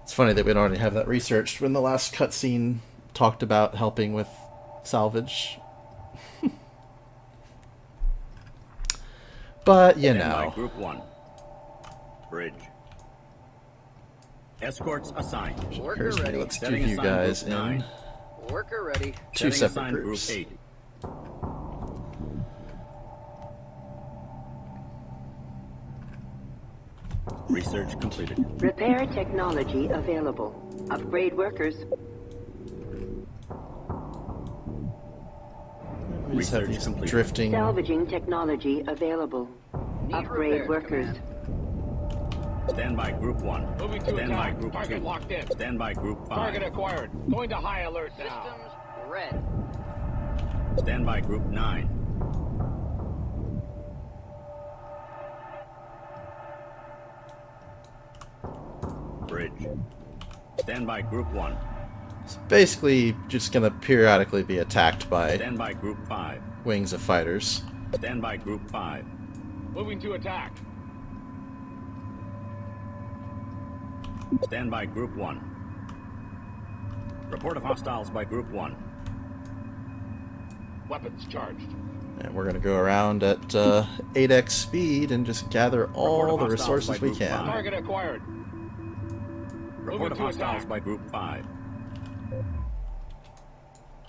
A: It's funny that we don't already have that researched when the last cutscene talked about helping with salvage. But, you
D: Stand
A: know.
D: by Group 1. Bridge. Escorts assigned.
F: Worker
A: Here's me.
F: ready.
A: Let's do
D: Setting
A: you
D: aside
A: guys
D: Group
A: in
D: 9.
F: Worker ready.
A: two
D: Setting
A: separate
D: aside
A: groups.
D: Group 8. Research completed.
G: Repair technology available. Upgrade workers.
A: We just have
D: Research
A: these
D: complete.
A: drifting.
G: Salvaging technology available.
F: Need
G: Upgrade
F: repair,
G: workers.
F: Command.
D: Stand by Group 1.
I: Moving to
D: Stand by
I: attack.
D: Group
I: Target
D: 2.
I: locked in.
D: Stand by Group 5.
I: Target acquired. Going to high alert now.
F: Systems red.
D: Stand by Group 9. Bridge. Stand by Group 1.
A: It's basically just going to periodically be attacked by
D: Stand by Group 5.
A: wings of fighters.
D: Stand by Group 5.
I: Moving to attack.
D: Stand by Group 1. Report of hostiles by Group 1.
I: Weapons charged.
A: And we're going to go around at 8x speed and just gather all the
D: Report of hostiles
A: resources
D: by
A: we
D: Group
A: can.
D: 5.
I: Target acquired.
D: Report of
I: to
D: hostiles
I: attack.
D: by Group 5.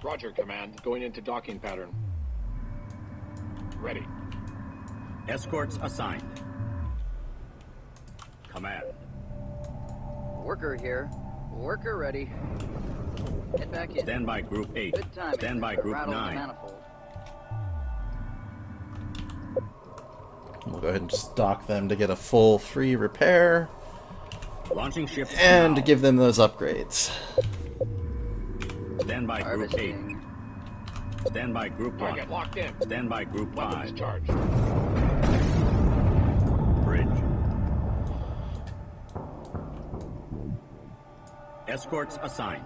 I: Roger, Command. Going into docking pattern. Ready.
D: Escorts assigned. Command.
F: Worker here. Worker ready. Head back in.
D: Stand by Group 8.
F: Good timing.
D: Stand by
F: for
D: Group
F: rattle the
D: 9.
F: manifold.
A: We'll go ahead and just dock them to get a full free repair
D: Launching ships
A: and
D: now.
A: give them those upgrades.
D: Stand by Group 8.
F: Harvesting.
D: Stand by Group 1.
I: Target locked in.
D: Stand by Group 5.
I: Weapons charged.
D: Bridge. Escorts assigned.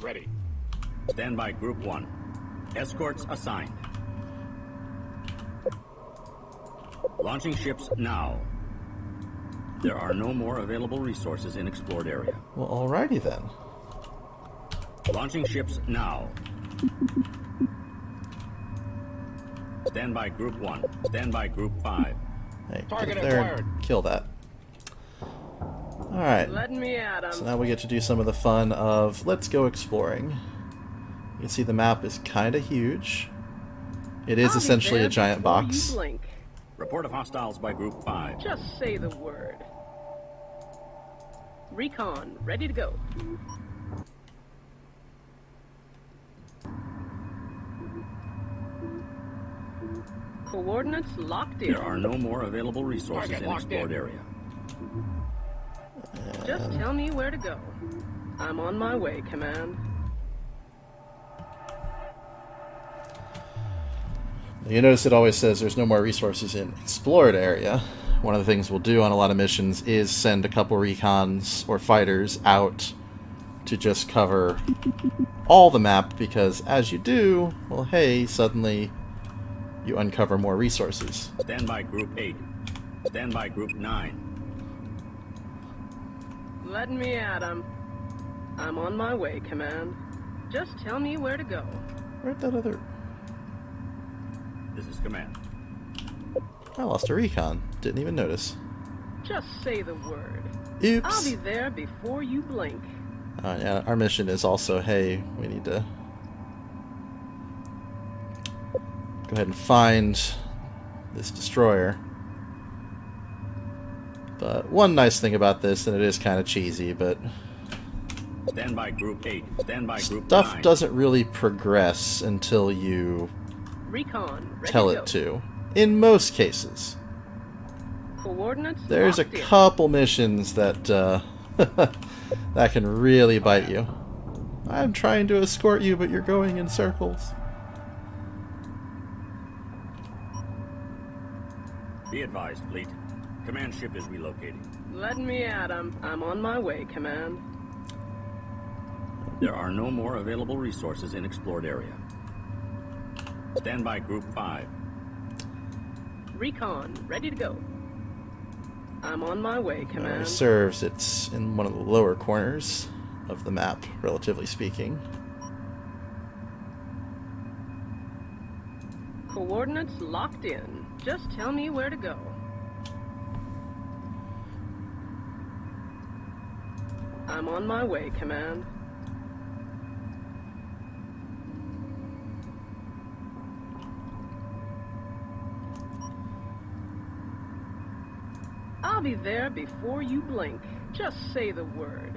I: Ready.
D: Stand by Group 1. Escorts assigned. Launching ships now. There are no more available resources in explored area.
A: Well, alrighty then.
D: Launching ships now. Stand by Group 1. Stand by Group 5.
A: Hey, get
I: Target
A: up there
I: acquired.
A: and kill that. Alright,
E: Letting me at 'em.
A: so now we get to do some of the fun of let's go exploring. You can see the map is kind of huge. It is
E: I'll be
A: essentially
E: there
A: a giant
E: before
A: box.
E: you blink.
D: Report of hostiles by Group 5.
E: Just say the word. Recon, ready to go. Coordinates locked in.
D: There are no more available resources
I: Target
D: in
I: locked
D: explored
I: in.
D: area.
E: Just tell me where to go. I'm on my way, Command.
A: You notice it always says there's no more resources in explored area. One of the things we'll do on a lot of missions is send a couple recons or fighters out to just cover all the map, because as you do, well, hey, suddenly you uncover more resources.
D: Stand by Group 8. Stand by Group 9.
E: Let me at 'em. I'm on my way, Command. Just tell me where to go.
A: Where'd that other...
D: This is Command.
A: I lost a recon. Didn't even notice.
E: Just say the word.
A: Oops.
E: I'll be there before you blink.
A: Yeah, our mission is also, hey, we need to go ahead and find this destroyer. But one nice thing about this, and it is kind of cheesy, but
D: Stand by Group 8. Stand by Group 9.
A: stuff doesn't really progress until you
E: Recon, ready
A: tell
E: to
A: it
E: go.
A: to. In most cases.
E: Coordinates
A: There's a
E: locked in.
A: couple missions that that can really bite you. I'm trying to escort you, but you're going in circles.
D: Be advised, Fleet. Command ship is relocating.
E: Let me at 'em. I'm on my way, Command.
D: There are no more available resources in explored area. Stand by Group 5.
E: Recon, ready to go. I'm on my way, Command.
A: Memory serves, it's in one of the lower corners of the map, relatively speaking.
E: Coordinates locked in. Just tell me where to go. I'm on my way, Command. I'll be there before you blink. Just say the word.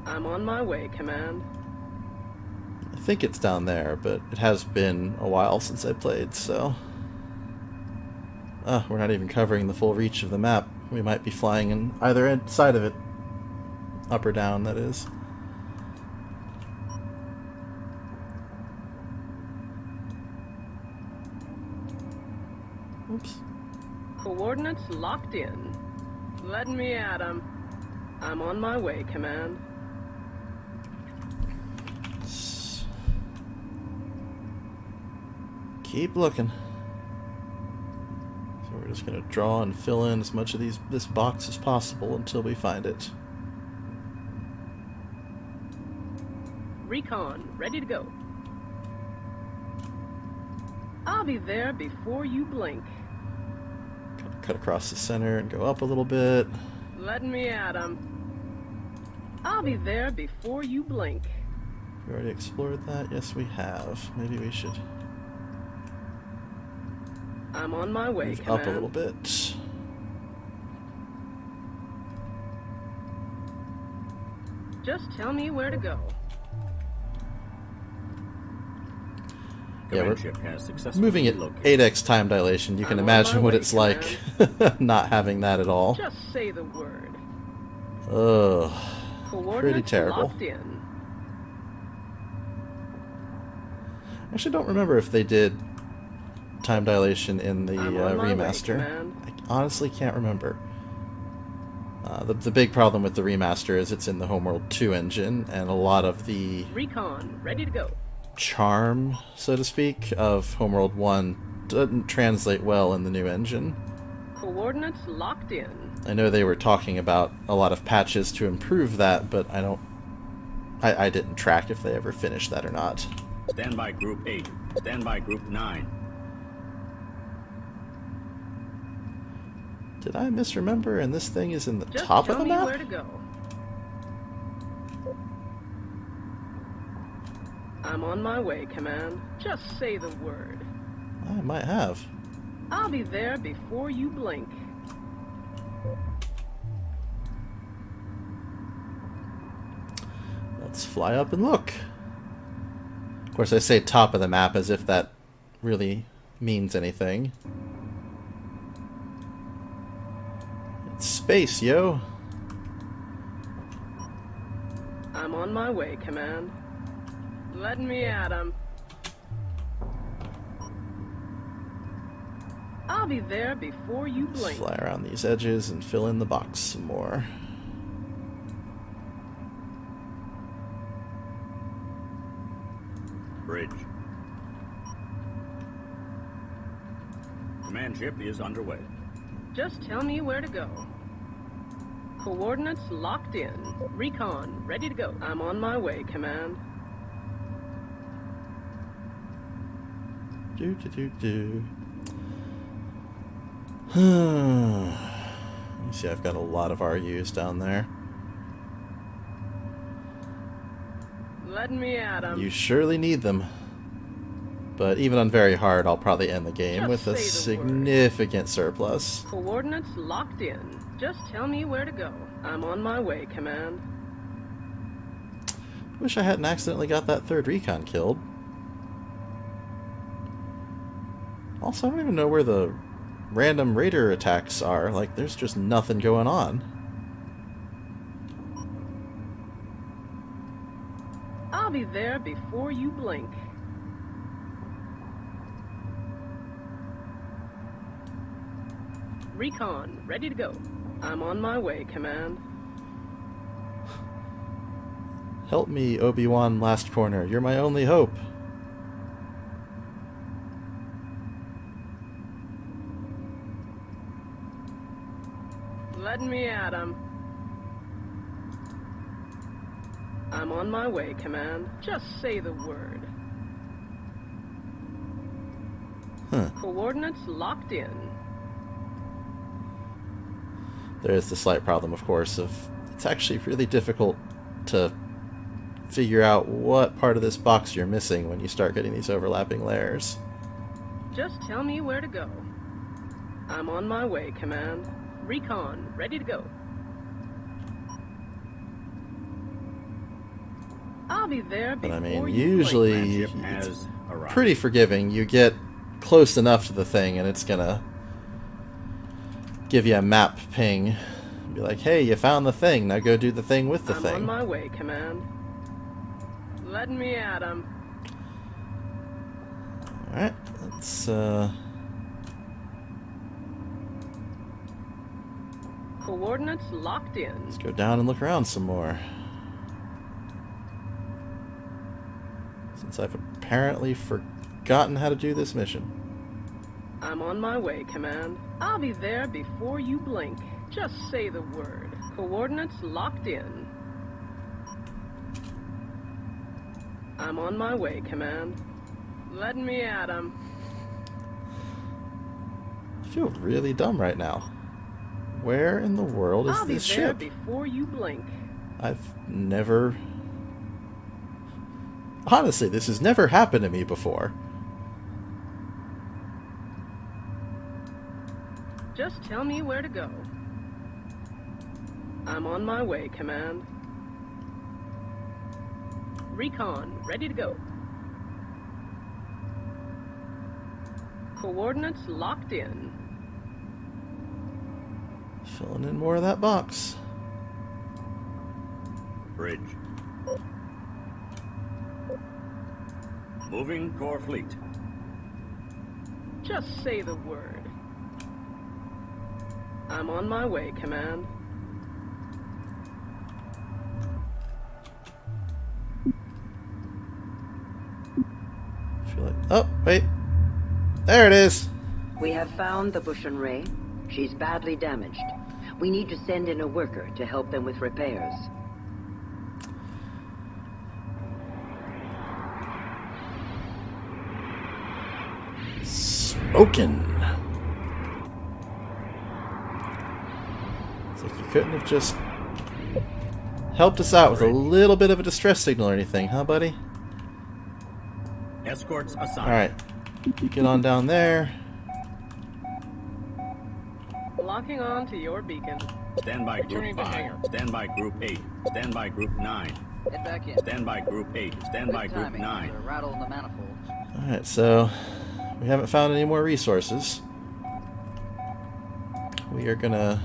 E: I'm on my way, Command.
A: I think it's down there, but it has been a while since I played, so... we're not even covering the full reach of the map. We might be flying in either side of it. Up or down, that is. Oops.
E: Coordinates locked in. Let me at 'em. I'm on my way, Command.
A: Keep looking. So we're just going to draw and fill in as much of this box as possible until we find it.
E: Recon, ready to go. I'll be there before you blink.
A: Cut across the center and go up a little bit.
E: Let me at 'em. I'll be there before you blink.
A: We already explored that? Yes, we have. Maybe we should
E: I'm on my way,
A: move
E: Command.
A: up a little bit.
E: Just tell me where to go.
A: Yeah,
D: Command
A: we're
D: ship has successfully
A: moving at
D: relocated.
A: 8x time dilation. You can
E: I'm on
A: imagine
E: my
A: what
E: way,
A: it's like not having that at all.
E: Just say the word.
A: Ugh.
E: Coordinates
A: Pretty terrible.
E: locked in.
A: I actually don't remember if they did time dilation in the
E: I'm on my way,
A: remaster.
E: Command.
A: I honestly can't remember. The big problem with the remaster is it's in the Homeworld 2 engine, and a lot of the
E: Recon, ready to go.
A: charm, so to speak, of Homeworld 1 doesn't translate well in the new engine.
E: Coordinates locked in.
A: I know they were talking about a lot of patches to improve that, but I didn't track if they ever finished that or not.
D: Stand by Group 8. Stand by Group 9.
A: Did I misremember and this thing is in the
E: Just
A: top
E: tell
A: of the
E: me
A: map?
E: where to go. I'm on my way, Command. Just say the word.
A: I might have.
E: I'll be there before you blink.
A: Let's fly up and look. Of course, I say top of the map as if that really means anything. space, yo.
E: I'm on my way, Command. Let me at 'em. I'll be there before you
A: Let's
E: blink.
A: fly around these edges and fill in the box some more.
D: Bridge. Command ship is underway.
E: Just tell me where to go. Coordinates locked in. Recon ready to go. I'm on my way, Command.
A: Do do do do. You see, I've got a lot of RUs down there.
E: Let me at 'em.
A: You surely need them. But even on very hard, I'll probably end the game
E: Just
A: with a
E: say the word.
A: significant surplus.
E: Coordinates locked in. Just tell me where to go. I'm on my way, Command.
A: Wish I hadn't accidentally got that third recon killed. Also, I don't even know where the random raider attacks are. Like, there's just nothing going on.
E: I'll be there before you blink. Recon ready to go. I'm on my way, Command.
A: Help me, Obi-Wan Last Corner. You're my only hope.
E: Let me at 'em. I'm on my way, Command. Just say the word.
A: Huh.
E: Coordinates locked in.
A: There is the slight problem, of course, of it's actually really difficult to figure out what part of this box you're missing when you start getting these overlapping layers.
E: Just tell me where to go. I'm on my way, Command. Recon ready to go. I'll be there
A: But
E: before
A: I mean,
E: you
A: usually
D: Command ship
A: it's
D: has arrived.
A: pretty forgiving. You get close enough to the thing and it's gonna give you a map ping. Be like, hey, you found the thing, now go do the thing with the
E: I'm
A: thing.
E: on my way, Command. Let me at 'em.
A: Alright, let's
E: Coordinates locked in.
A: let's go down and look around some more. Since I've apparently forgotten how to do this mission.
E: I'm on my way, Command. I'll be there before you blink. Just say the word. Coordinates locked in. I'm on my way, Command. Let me at 'em.
A: I feel really dumb right now. Where in the world is
E: I'll be
A: this
E: there
A: ship?
E: before you blink.
A: I've never... Honestly, this has never happened to me before.
E: Just tell me where to go. I'm on my way, Command. Recon ready to go. Coordinates locked in.
A: Filling in more of that box.
D: Bridge. Moving core fleet.
E: Just say the word. I'm on my way, Command.
A: Feel like... Oh, wait. There it is.
G: We have found the Bushan Ray. She's badly damaged. We need to send in a worker to help them with repairs.
A: Smoking. It's like you couldn't have just helped us out with a little bit of a distress signal or anything, huh, buddy?
D: Escorts assigned.
A: Alright. You get on down there.
E: Locking on to your beacon.
D: Stand by group
I: Returning to
D: 5.
I: hangar.
D: Stand by group 8. Stand by group 9.
F: Head back in.
D: Stand by group 8. Stand by
F: Good
D: group
F: timing.
D: 9.
F: The rattle in the manifold.
A: Alright, so we haven't found any more resources. We are gonna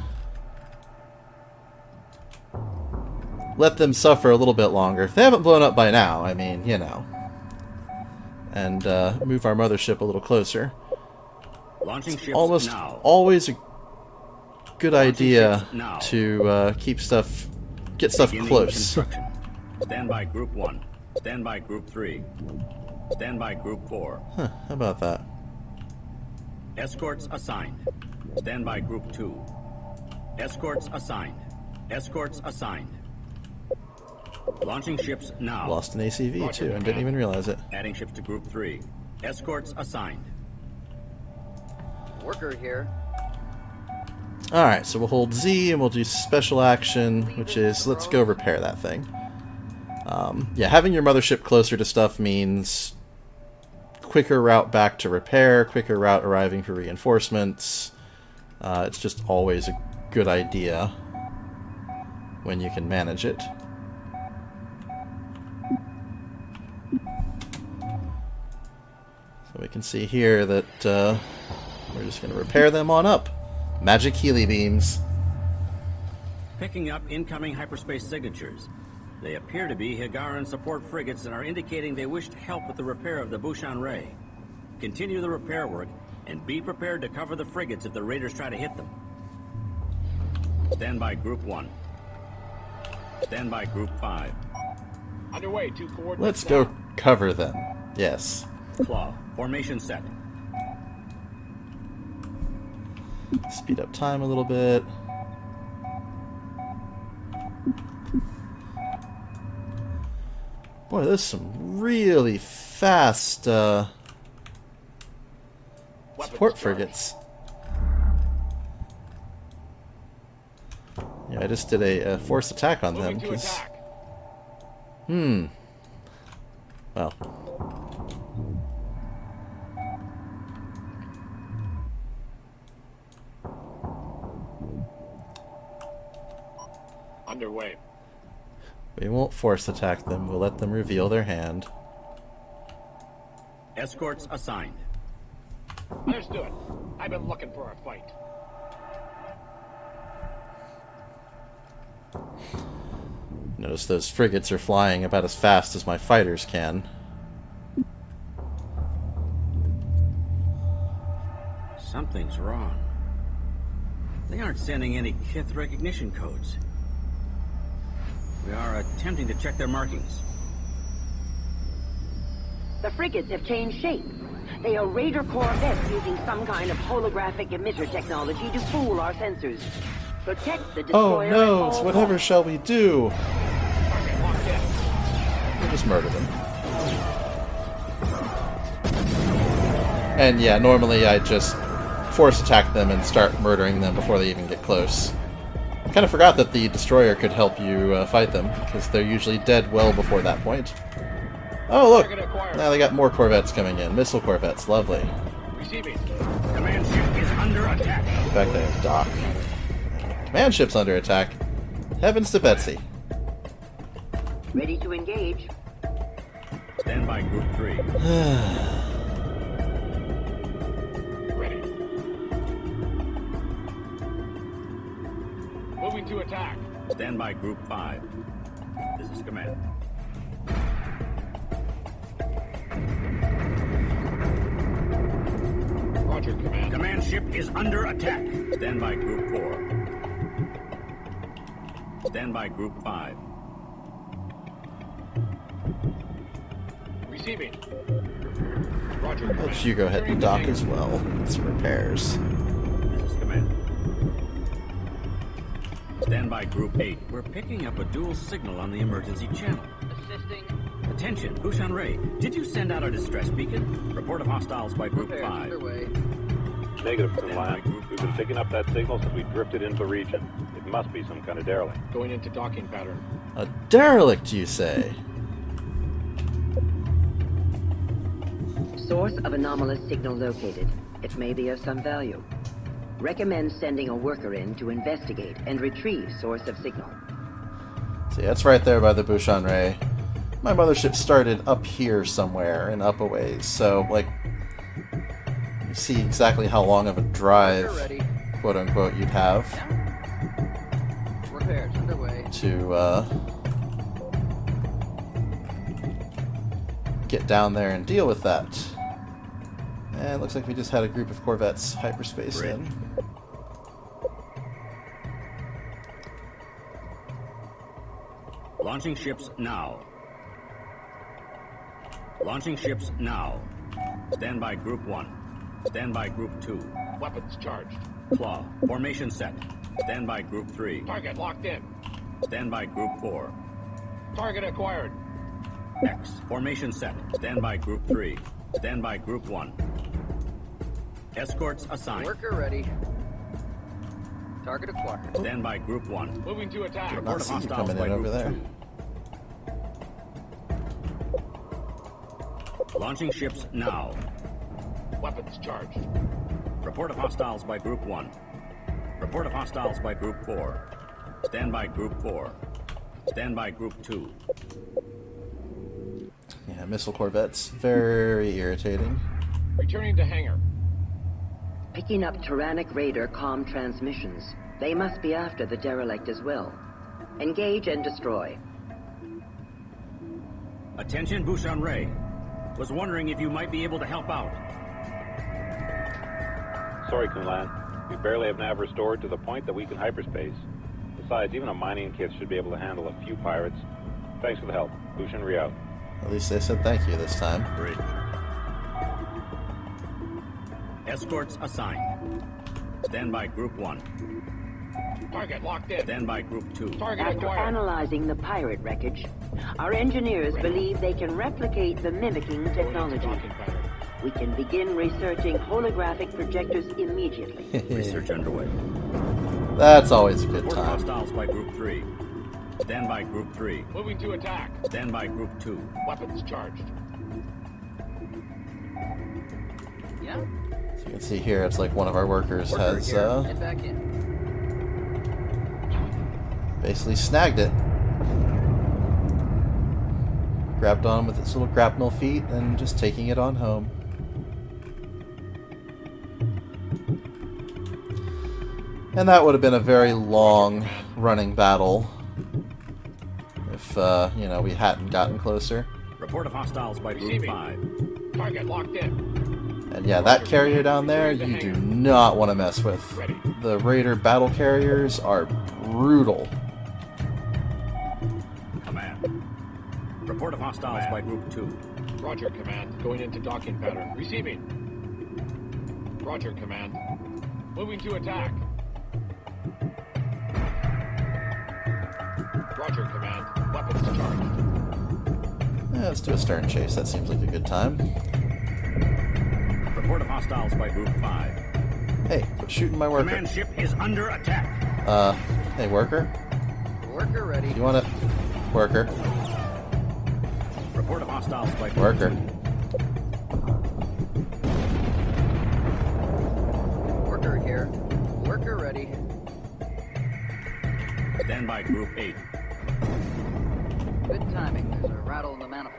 A: let them suffer a little bit longer. If they haven't blown up by now, I mean, you know. And move our mothership a little closer.
D: Launching ships
A: Almost
D: now.
A: always a good idea
D: now.
A: to get stuff
D: Beginning
A: close.
D: construction. Stand by Group 1. Stand by Group 3. Stand by Group 4.
A: Huh, how about that?
D: Escorts assigned. Stand by Group 2. Escorts assigned. Escorts assigned. Launching ships now.
A: Lost an ACV too and didn't even realize it.
D: Adding ships to Group 3. Escorts assigned.
F: Worker here.
A: Alright, so we'll hold Z and we'll do special action, which is let's go repair that thing. Yeah, having your mothership closer to stuff means quicker route back to repair, quicker route arriving for reinforcements. It's just always a good idea when you can manage it. So we can see here that we're just going to repair them on up. Magic Healy beams.
D: Picking up incoming hyperspace signatures. They appear to be Higaran support frigates and are indicating they wish to help with the repair of the Bushan Ray. Continue the repair work and be prepared to cover the frigates if the raiders try to hit them. Stand by Group 1. Stand by Group 5.
I: Underway, 2 coordinates.
A: Let's go cover them. Yes.
D: Claw. Formation set.
A: Speed up time a little bit. Boy, there's some really fast support frigates. Yeah, I just did a forced attack on them. Well.
I: Underway.
A: We won't force attack them. We'll let them reveal their hand.
D: Escorts assigned.
I: Understood. I've been looking for a fight.
A: Notice those frigates are flying about as fast as my fighters can.
D: Something's wrong. They aren't sending any Kith recognition codes. We are attempting to check their markings.
G: The frigates have changed shape. They are Raider corvettes using some kind of holographic emitter technology to fool our sensors. Protect the
A: Oh
G: destroyer at
A: no,
G: all
A: whatever
G: costs.
A: shall we do? We'll just murder them. And yeah, normally I just force attack them and start murdering them before they even get close. I kind of forgot that the destroyer could help you fight them, because they're usually dead well before that point. Oh look! Now they got more corvettes coming in. Missile corvettes, lovely.
I: Receiving.
D: Command ship is under attack.
A: Get back there, Doc. Command ship's under attack. Heavens to Betsy.
G: Ready to engage.
D: Stand by Group 3.
I: Ready. Moving to attack.
D: Stand by Group 5. This is command.
I: Roger, command.
D: Command ship is under attack. Stand by Group 4. Stand by Group 5.
I: Receiving. Roger,
A: Let
I: command.
A: you go ahead and dock as well. Get some repairs.
D: This is command. Stand by Group 8. We're picking up a dual signal on the emergency channel.
F: Assisting.
D: Attention, Bushan Ray. Did you send out a distress beacon? Report of hostiles by Group
F: Repairs
D: 5.
F: underway.
L: Negative, Command. We've been picking up that signal since we drifted into the region. It must be some kind of derelict.
I: Going into docking pattern.
A: A derelict, you say?
G: Source of anomalous signal located. It may be of some value. Recommend sending a worker in to investigate and retrieve source of signal.
A: See, that's right there by the Bushan Ray. My mothership started up here somewhere and up a ways, so, like, you see exactly how long of a drive, quote-unquote, you'd have
F: Repairs underway.
A: to get down there and deal with that. And it looks like we just had a group of corvettes hyperspace in.
D: Launching ships now. Launching ships now. Stand by Group 1. Stand by Group 2.
I: Weapons charged.
D: Claw. Formation set. Stand by Group 3.
I: Target locked in.
D: Stand by Group 4.
I: Target acquired.
D: X. Formation set. Stand by Group 3. Stand by Group 1. Escorts assigned.
F: Worker ready. Target acquired.
D: Stand by Group 1.
I: Moving to attack.
D: Report of
A: see you
D: hostiles
A: coming
D: by
A: in
D: Group
A: over there.
D: 2. Launching ships now.
I: Weapons charged.
D: Report of hostiles by Group 1. Report of hostiles by Group 4. Stand by Group 4. Stand by Group 2.
A: Yeah, missile corvettes. Very irritating.
I: Returning to hangar.
G: Picking up Tyrannic Raider comm transmissions. They must be after the derelict as well. Engage and destroy.
D: Attention, Bouchon Ray. Was wondering if you might be able to help out.
L: Sorry, Kunlan. We barely have nav restored to the point that we can hyperspace. Besides, even a mining kit should be able to handle a few pirates. Thanks for the help. Bouchon Ray out.
A: At least they said thank you this time.
D: Bridge. Escorts assigned. Stand by Group 1.
I: Target locked in.
D: Stand by Group 2.
I: Target
G: After
I: acquired.
G: analyzing the pirate wreckage, our engineers believe they can replicate the mimicking technology.
I: Docking pattern.
G: We can begin researching holographic projectors immediately.
D: Research underway.
A: That's always a good
D: Report
A: time.
D: hostiles by Group 3. Stand by Group 3.
I: Moving to attack.
D: Stand by Group 2.
I: Weapons charged.
F: Yeah?
A: So you can see here, it's like one of our workers
F: Worker
A: has
F: here. Head back in.
A: basically snagged it. Grabbed on with its little grapnel feet and just taking it on home. And that would have been a very long running battle if, you know, we hadn't gotten closer.
D: Report of hostiles by Group
I: Receiving.
D: 5.
I: Target locked in.
A: And yeah, that carrier down there, you do not want to mess with.
I: Ready.
A: The Raider battle carriers are brutal.
D: Command. Report of hostiles by Group 2.
I: Roger, Command. Going into docking pattern. Receiving. Roger, Command. Moving to attack. Roger, Command. Weapons charged.
A: Yeah, let's do a stern chase. That seems like a good time.
D: Report of hostiles by Group 5.
A: Hey, quit shooting my worker.
D: Command ship is under attack.
A: Hey, worker.
F: Worker ready.
A: You want to... Worker.
D: Report of hostiles by Group
A: Worker.
D: 2.
F: Worker here. Worker ready.
D: Stand by Group 8.
F: Good timing. There's a rattle in the manifold.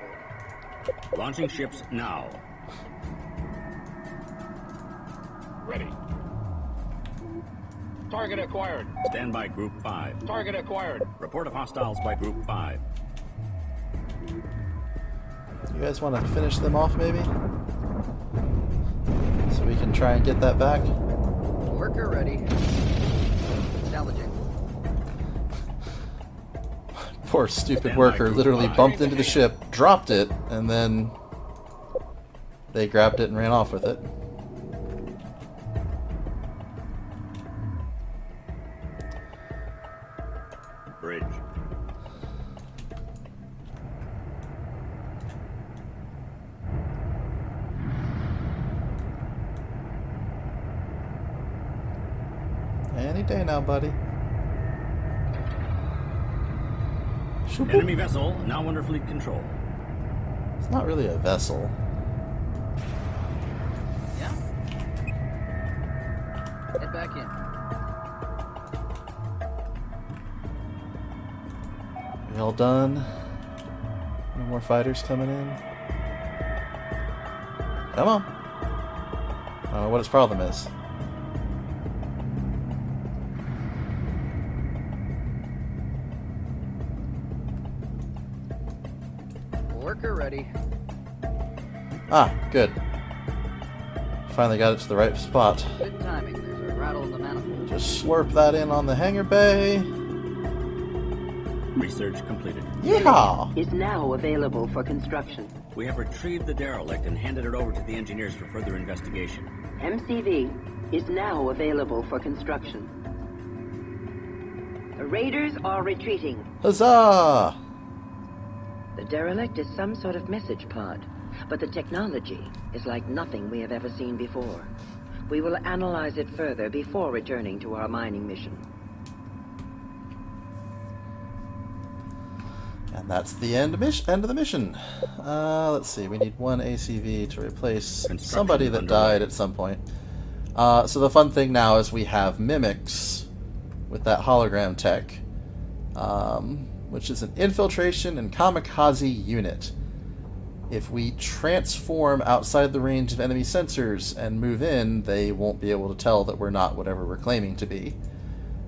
D: Launching ships now.
I: Ready. Target acquired.
D: Stand by Group 5.
I: Target acquired.
D: Report of hostiles by Group 5.
A: You guys want to finish them off, maybe? So we can try and get that back?
F: Worker ready. Salvaging.
A: Poor stupid
D: Stand
A: worker
D: by, Group
A: literally
D: 5.
A: bumped into the ship, dropped it, and then they grabbed it and ran off with it.
D: Bridge.
A: Any day now, buddy. Shoop.
D: Enemy vessel now under fleet control.
A: It's not really a vessel.
F: Yeah? Head back in.
A: We all done? No more fighters coming in? Come on. I don't know what its problem is.
F: Worker ready.
A: Ah, good. Finally got it to the right spot.
F: Good timing. There's a rattle in the manifold.
A: Just slurp that in on the hangar bay.
D: Research completed.
A: Yeehaw!
G: Is now available for construction.
D: We have retrieved the derelict and handed it over to the engineers for further investigation.
G: MCV is now available for construction. The raiders are retreating.
A: Huzzah!
G: The derelict is some sort of message pod, but the technology is like nothing we have ever seen before. We will analyze it further before returning to our mining mission.
A: And that's the end of the mission. Let's see, we need one ACV to replace somebody that died at some point. So the fun thing now is we have mimics with that hologram tech, which is an infiltration and kamikaze unit. If we transform outside the range of enemy sensors and move in, they won't be able to tell that we're not whatever we're claiming to be.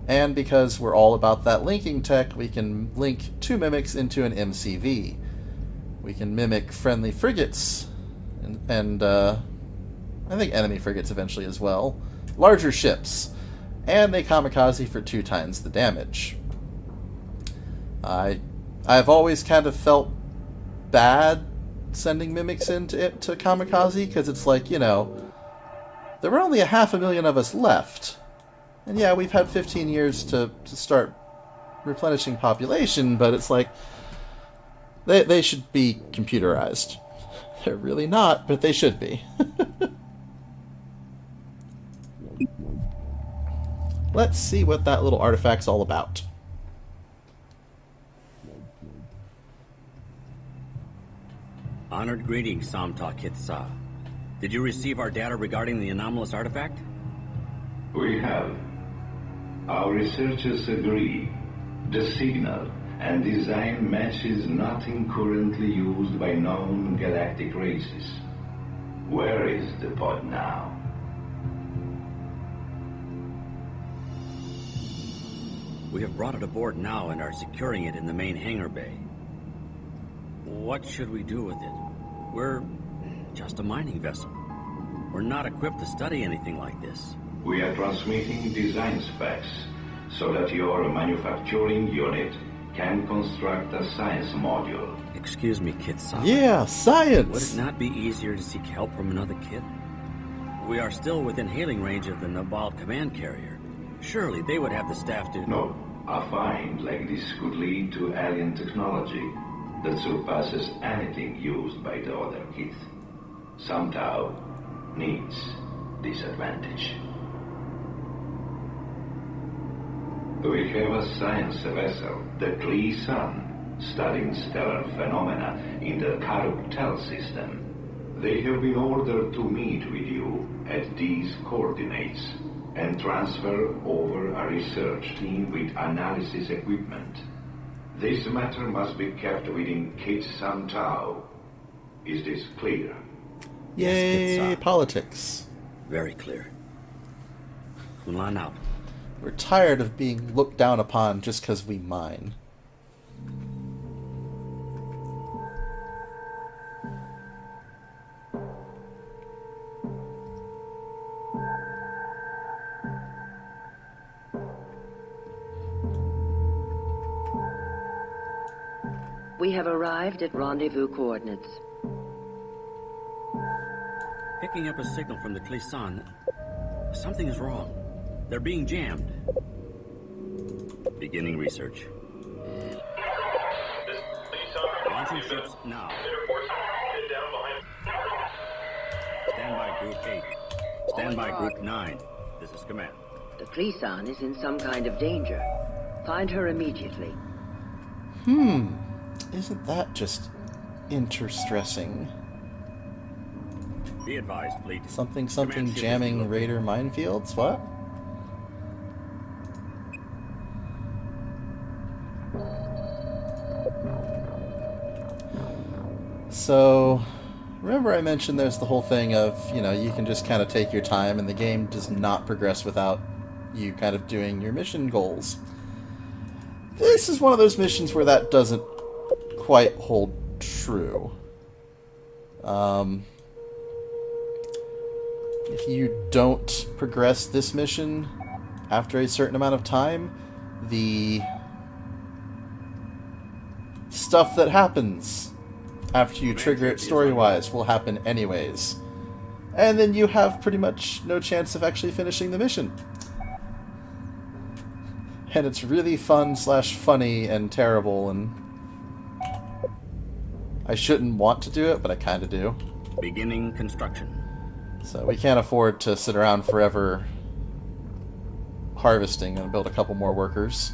A: And because we're all about that linking tech, we can link two mimics into an MCV. We can mimic friendly frigates, and I think enemy frigates eventually as well. Larger ships. And they kamikaze for 2 times the damage. I've always kind of felt bad sending mimics into kamikaze, because it's like, you know, there were only 500,000 of us left. And yeah, we've had 15 years to start replenishing population, but it's like, they should be computerized. They're really not, but they should be. Let's see what that little artifact's all about.
D: Honored greetings, Samta Kitsa. Did you receive our data regarding the anomalous artifact?
M: We have. Our researchers agree. The signal and design matches nothing currently used by known galactic races. Where is the pod now?
D: We have brought it aboard now and are securing it in the main hangar bay. What should we do with it? We're just a mining vessel. We're not equipped to study anything like this.
M: We are transmitting design specs so that your manufacturing unit can construct a science module.
D: Excuse me, Kitsa.
A: Yeah, science!
D: Would it not be easier to seek help from another kid? We are still within hailing range of the Nabal command carrier. Surely they would have the staff to...
M: No, a find like this could lead to alien technology that surpasses anything used by the other Kith. Somehow needs this advantage. We have a science vessel, the Klee Sun, studying stellar phenomena in the Karuk-Tel system. They have been ordered to meet with you at these coordinates and transfer over a research team with analysis equipment. This matter must be kept within Kit Santao. Is this clear?
A: Yay,
D: Yes,
A: politics.
D: Very clear. Kunlan out.
A: We're tired of being looked down upon just because we mine.
G: We have arrived at rendezvous coordinates.
D: Picking up a signal from the Klisan. Something is wrong. They're being jammed. Beginning research. Launching ships now. Stand by Group 8. Stand by Group 9. This is command.
G: The Klisan is in some kind of danger. Find her immediately.
A: Isn't that just interstressing?
D: Be advised, fleet.
A: Something
D: Command ship is
A: jamming
D: being
A: raider minefields? What? So, remember I mentioned there's the whole thing of, you know, you can just kind of take your time and the game does not progress without you kind of doing your mission goals. This is one of those missions where that doesn't quite hold true. if you don't progress this mission after a certain amount of time, the stuff that happens after you trigger it story-wise will happen anyways. And then you have pretty much no chance of actually finishing the mission. And it's really fun / funny and terrible, and I shouldn't want to do it, but I kind of do.
D: Beginning construction.
A: So we can't afford to sit around forever harvesting and build a couple more workers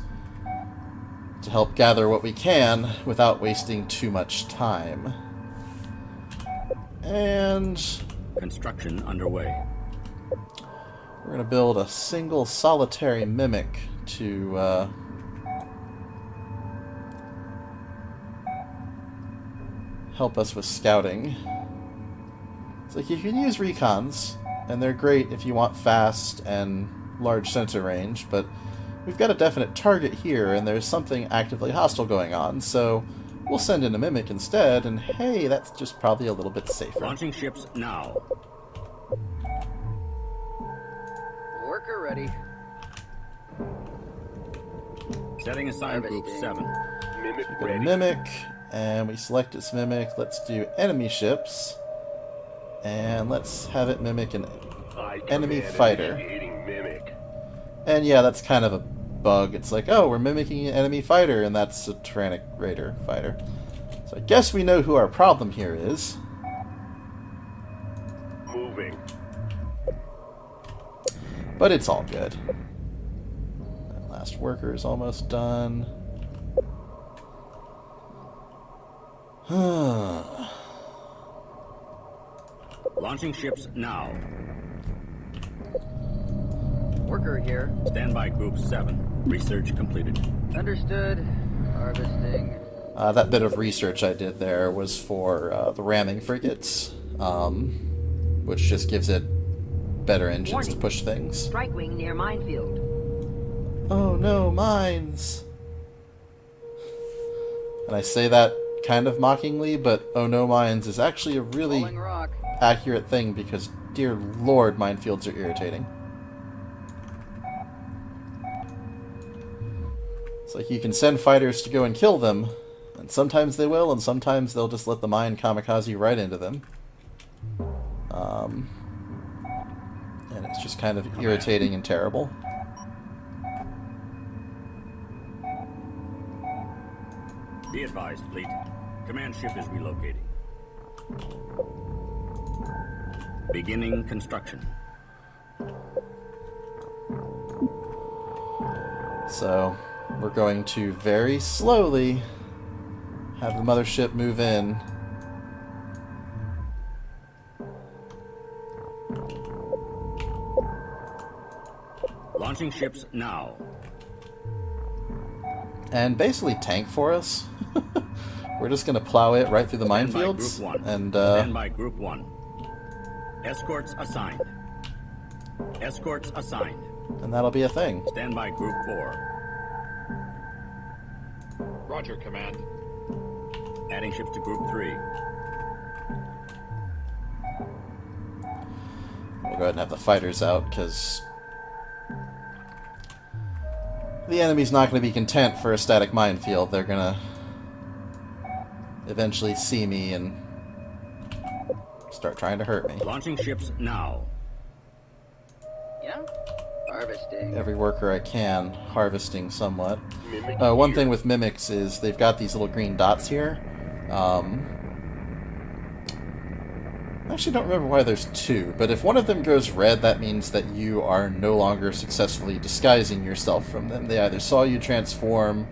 A: to help gather what we can without wasting too much time. And
D: construction underway.
A: We're going to build a single solitary mimic to help us with scouting. So you can use recons, and they're great if you want fast and large sensor range, but we've got a definite target here, and there's something actively hostile going on, so we'll send in a mimic instead, and hey, that's just probably a little bit safer.
D: Launching ships now.
F: Worker ready.
D: Setting aside group 7.
A: Mimic ready. Mimic, and we select its mimic. Let's do enemy ships, and let's have it mimic an enemy fighter. And yeah, that's kind of a bug. It's like, oh, we're mimicking an enemy fighter, and that's a Tyrannic Raider fighter. So I guess we know who our problem here is.
B: Moving.
A: But it's all good. That last worker is almost done.
D: Launching ships now.
F: Worker here.
D: Stand by group 7. Research completed.
F: Understood. Harvesting.
A: That bit of research I did there was for the ramming frigates, which just gives it better engines to push things.
G: Strike wing near minefield.
A: Oh no, mines! And I say that kind of mockingly, but oh no, mines is actually a really accurate thing because, dear lord, minefields are irritating. It's like you can send fighters to go and kill them, and sometimes they will, and sometimes they'll just let the mine kamikaze right into them. And it's just kind of irritating and terrible.
D: Be advised, fleet. Command ship is relocating. Beginning construction.
A: So, we're going to very slowly have the mothership move in.
D: Launching ships now.
A: And basically tank for us. We're just going to plow it right through the minefields.
D: Stand by group 1. Escorts assigned. Escorts assigned.
A: And that'll be a thing.
D: Stand by group 4.
I: Roger, command.
D: Adding ships to group 3.
A: We'll go ahead and have the fighters out, because the enemy's not going to be content for a static minefield. They're going to eventually see me and start trying to hurt me.
D: Launching ships now.
F: Yeah? Harvesting.
A: Every worker I can, harvesting somewhat. One thing with mimics is they've got these little green dots here. I actually don't remember why there's 2, but if one of them goes red, that means that you are no longer successfully disguising yourself from them. They either saw you transform,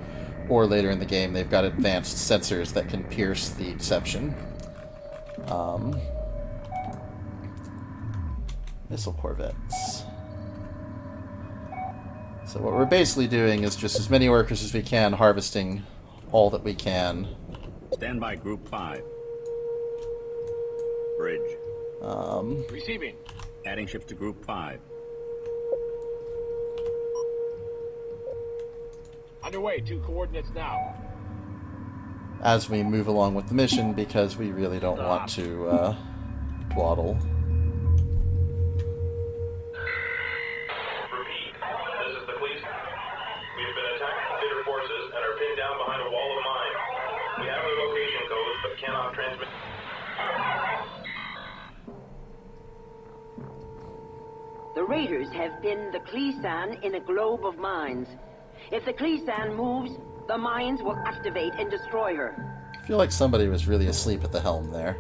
A: or later in the game they've got advanced sensors that can pierce the deception. Missile corvettes. So what we're basically doing is just as many workers as we can, harvesting all that we can.
D: Stand by group 5. Bridge.
I: Receiving.
D: Adding ships to group 5.
I: Underway, 2 coordinates now.
A: As we move along with the mission, because we really don't want to dawdle.
N: pinned down behind a wall of mines. We have their location codes, but cannot transmit.
G: The raiders have pinned the Kleesan in a globe of mines. If the Kleesan moves, the mines will activate and destroy her.
A: I feel like somebody was really asleep at the helm there.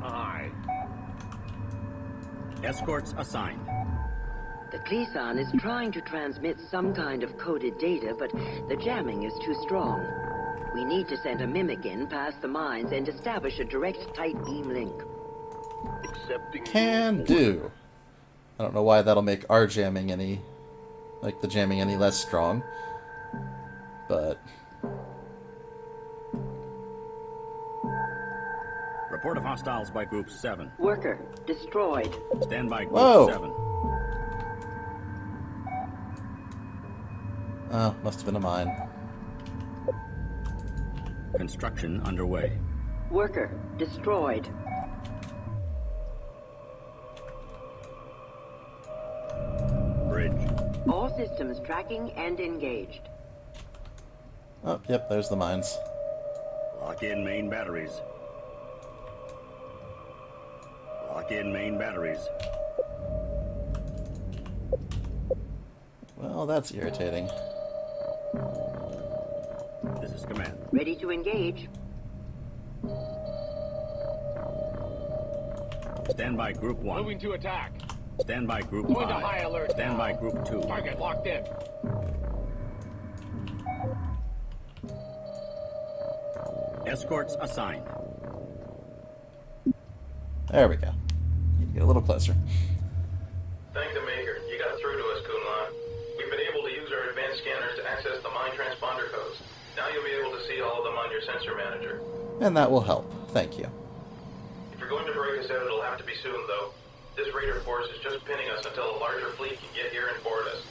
D: Aye. Escorts assigned.
G: The Kleesan is trying to transmit some kind of coded data, but the jamming is too strong. We need to send a mimic in past the mines and establish a direct tight beam link.
A: Can do. I don't know why that'll make our jamming any, like the jamming any less strong, but...
D: Report of hostiles by Group 7.
G: Worker, destroyed.
D: Stand by Group
A: Whoa.
D: 7.
A: Oh, must have been a mine.
D: Construction underway.
G: Worker, destroyed.
D: Bridge.
G: All systems tracking and engaged.
A: Oh, yep, there's the mines.
D: Lock in main batteries. Lock in main batteries.
A: Well, that's irritating.
D: This is command.
G: Ready to engage.
D: Stand by Group 1.
I: Moving to attack.
D: Stand by Group
I: Going
D: 5.
I: to high alert.
D: Stand by Group 2.
I: Target locked in.
D: Escorts assigned.
A: There we go. Get a little closer.
N: Thank the Maker. You got through to us, Kunlun. We've been able to use our advanced scanners to access the mine transponder codes. Now you'll be able to see all of them on your sensor manager.
A: And that will help. Thank you.
N: If you're going to break us out, it'll have to be soon, though. This raider force is just pinning us until a larger fleet can get here and board us.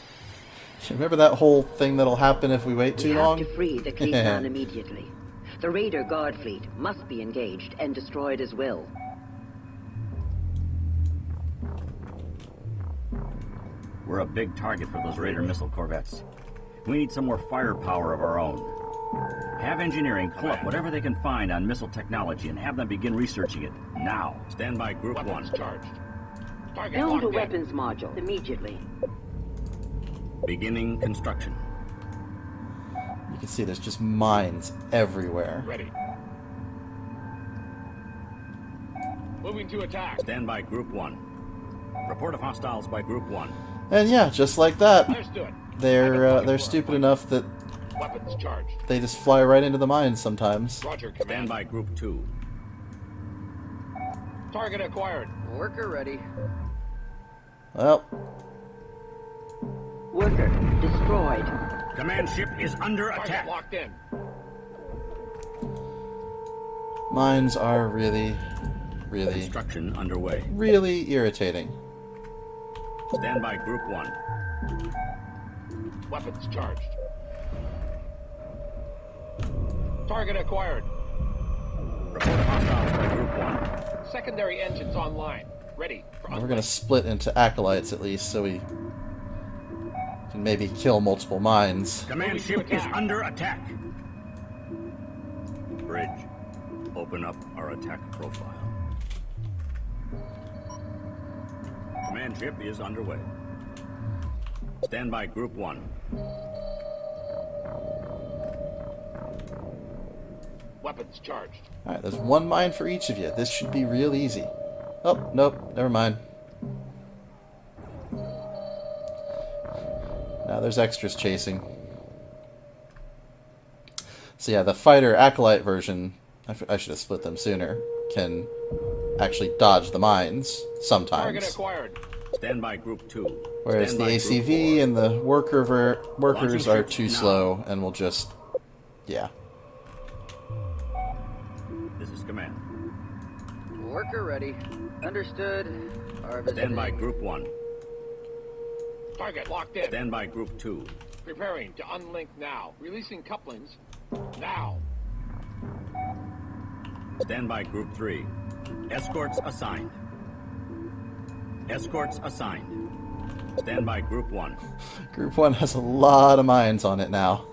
A: Remember that whole thing that'll happen if we wait too long?
G: We have to free the Kleesan immediately. The Raider Guard fleet must be engaged and destroyed as well.
D: We're a big target for those Raider missile corvettes. We need some more firepower of our own. Have engineering pull up whatever they can find on missile technology and have them begin researching it now. Stand by Group 1.
I: Charged. Target
G: Build a
I: locked in.
G: weapons module immediately.
D: Beginning construction.
A: You can see there's just mines everywhere.
I: Ready. Moving to attack.
D: Stand by Group 1. Report of hostiles by Group 1.
A: And yeah, just like that,
I: Understood.
A: they're stupid enough that
I: Weapons charged.
A: they just fly right into the mines sometimes.
I: Roger,
D: Stand
I: command.
D: by Group 2.
I: Target acquired.
F: Worker ready.
A: Well,
G: Worker, destroyed.
D: Command ship is under
I: Target
D: attack.
I: locked in.
A: mines are really
D: Construction underway.
A: really irritating.
D: Stand by Group 1.
I: Weapons charged. Target acquired.
D: Report of hostiles by Group 1.
I: Secondary engines online. Ready for
A: We're gonna split into acolytes at least, so we can maybe kill multiple mines.
D: Command ship is under attack. Bridge. Open up our attack profile. Command ship is underway. Stand by Group 1.
I: Weapons charged.
A: Alright, there's one mine for each of you. This should be real easy. Oh, nope, never mind. Now there's extras chasing. So yeah, the fighter acolyte version, I should have split them sooner, can actually dodge the mines
I: Target
A: sometimes.
I: acquired.
D: Stand by Group 2.
A: Whereas
D: Stand
A: the
D: by Group
A: ACV
D: 4.
A: and the workers are
D: ships
A: too
D: now.
A: slow and will just, yeah.
D: This is command.
F: Worker ready. Understood. Harvesting.
D: Stand by Group 1.
I: Target locked in.
D: Stand by Group 2.
I: Preparing to unlink now. Releasing couplings. Now.
D: Stand by Group 3. Escorts assigned. Escorts assigned. Stand by Group 1.
A: Group 1 has a lot of mines on it now.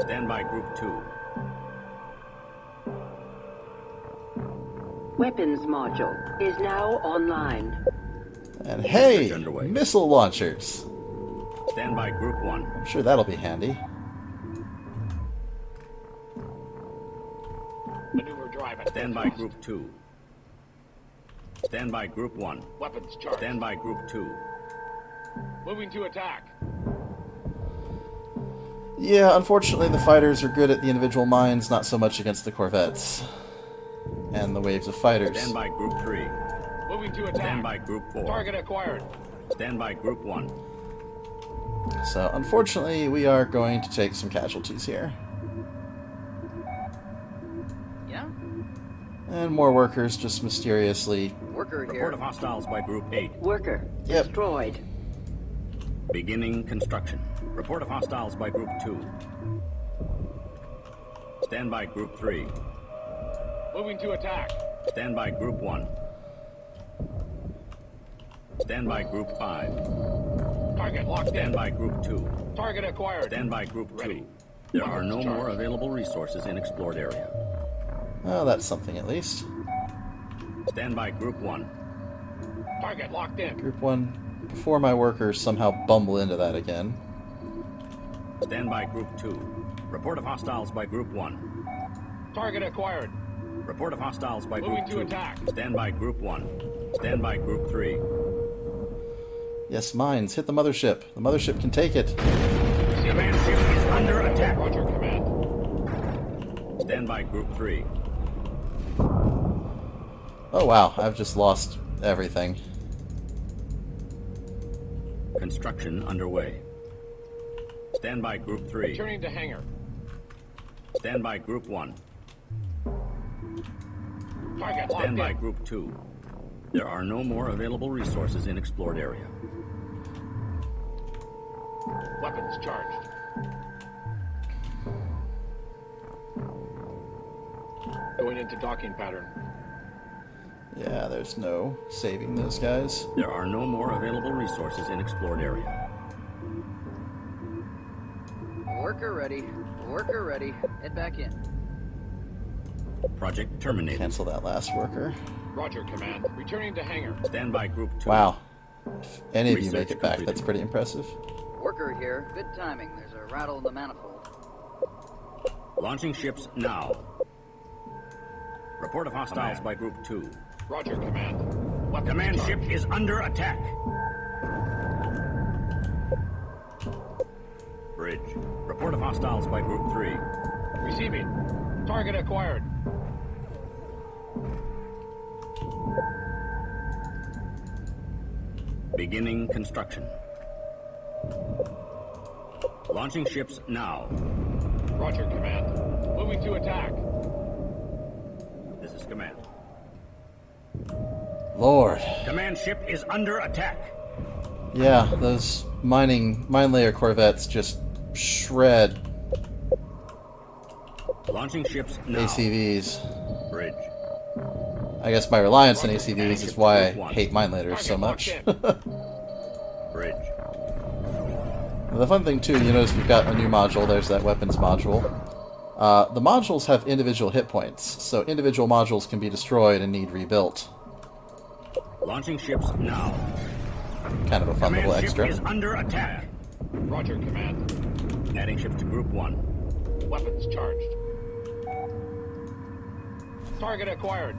D: Stand by Group 2.
G: Weapons module is now online.
A: And hey, missile launchers.
D: Stand by Group 1.
A: I'm sure that'll be handy.
I: Maneuver drive at
D: Stand by Group 2. Stand by Group 1.
I: Weapons charged.
D: Stand by Group 2.
I: Moving to attack.
A: Yeah, unfortunately the fighters are good at the individual mines, not so much against the corvettes. And the waves of fighters.
D: Stand by Group 3.
I: Moving to attack.
D: Stand by Group 4.
I: Target acquired.
D: Stand by Group 1.
A: So, unfortunately, we are going to take some casualties here.
F: Yeah?
A: And more workers just mysteriously...
F: Worker here.
D: Report of hostiles by Group 8.
G: Worker
A: Yep.
G: destroyed.
D: Beginning construction. Report of hostiles by Group 2. Stand by Group 3.
I: Moving to attack.
D: Stand by Group 1. Stand by Group 5.
I: Target locked
D: Stand
I: in.
D: by Group 2.
I: Target acquired.
D: Stand by Group 2.
I: Ready.
D: There are no more available resources in explored area.
A: Oh, that's something at least.
D: Stand by Group 1.
I: Target locked in.
A: Group 1, before my workers somehow bumble into that again.
D: Stand by Group 2. Report of hostiles by Group 1.
I: Target acquired.
D: Report of hostiles by
I: Moving
D: Group
I: to
D: 2.
I: attack.
D: Stand by Group 1. Stand by Group 3.
A: Yes, mines, hit the mothership. The mothership can take it.
D: Command ship is under attack.
I: Roger, command.
D: Stand by Group 3.
A: Oh wow, I've just lost everything.
D: Construction underway. Stand by Group 3.
I: Returning to hangar.
D: Stand by Group 1.
I: Target locked
D: Stand by
I: in.
D: Group 2. There are no more available resources in explored area.
I: Weapons charged. Going into docking pattern.
A: Yeah, there's no saving those guys.
D: There are no more available resources in explored area.
F: Worker ready. Worker ready. Head back in.
D: Project terminated.
A: Cancel that last worker.
I: Roger, command. Returning to hangar.
D: Stand by Group 2.
A: Wow. If any of you make
D: Research
A: it back,
D: completed.
A: that's pretty impressive.
F: Worker here. Good timing. There's a rattle in the manifold.
D: Launching ships now. Report of hostiles by Group 2.
I: Roger, command. Weapons
D: Command
I: charged.
D: ship is under attack. Bridge. Report of hostiles by Group 3.
I: Receiving. Target acquired.
D: Beginning construction. Launching ships now.
I: Roger, command. Moving to attack.
D: This is command.
A: Lord.
D: Command ship is under attack.
A: Yeah, those mine layer corvettes just shred
D: Launching ships now.
A: ACVs.
D: Bridge.
A: I guess my reliance on ACVs is why I hate mine layers so much.
D: Bridge.
A: The fun thing too, you notice we've got a new module. There's that weapons module. The modules have individual hit points, so individual modules can be destroyed and need rebuilt.
D: Launching ships now.
A: Kind of a fun little
D: Command
A: extra.
D: ship is under attack.
I: Roger, command.
D: Adding ships to Group 1.
I: Weapons charged. Target acquired.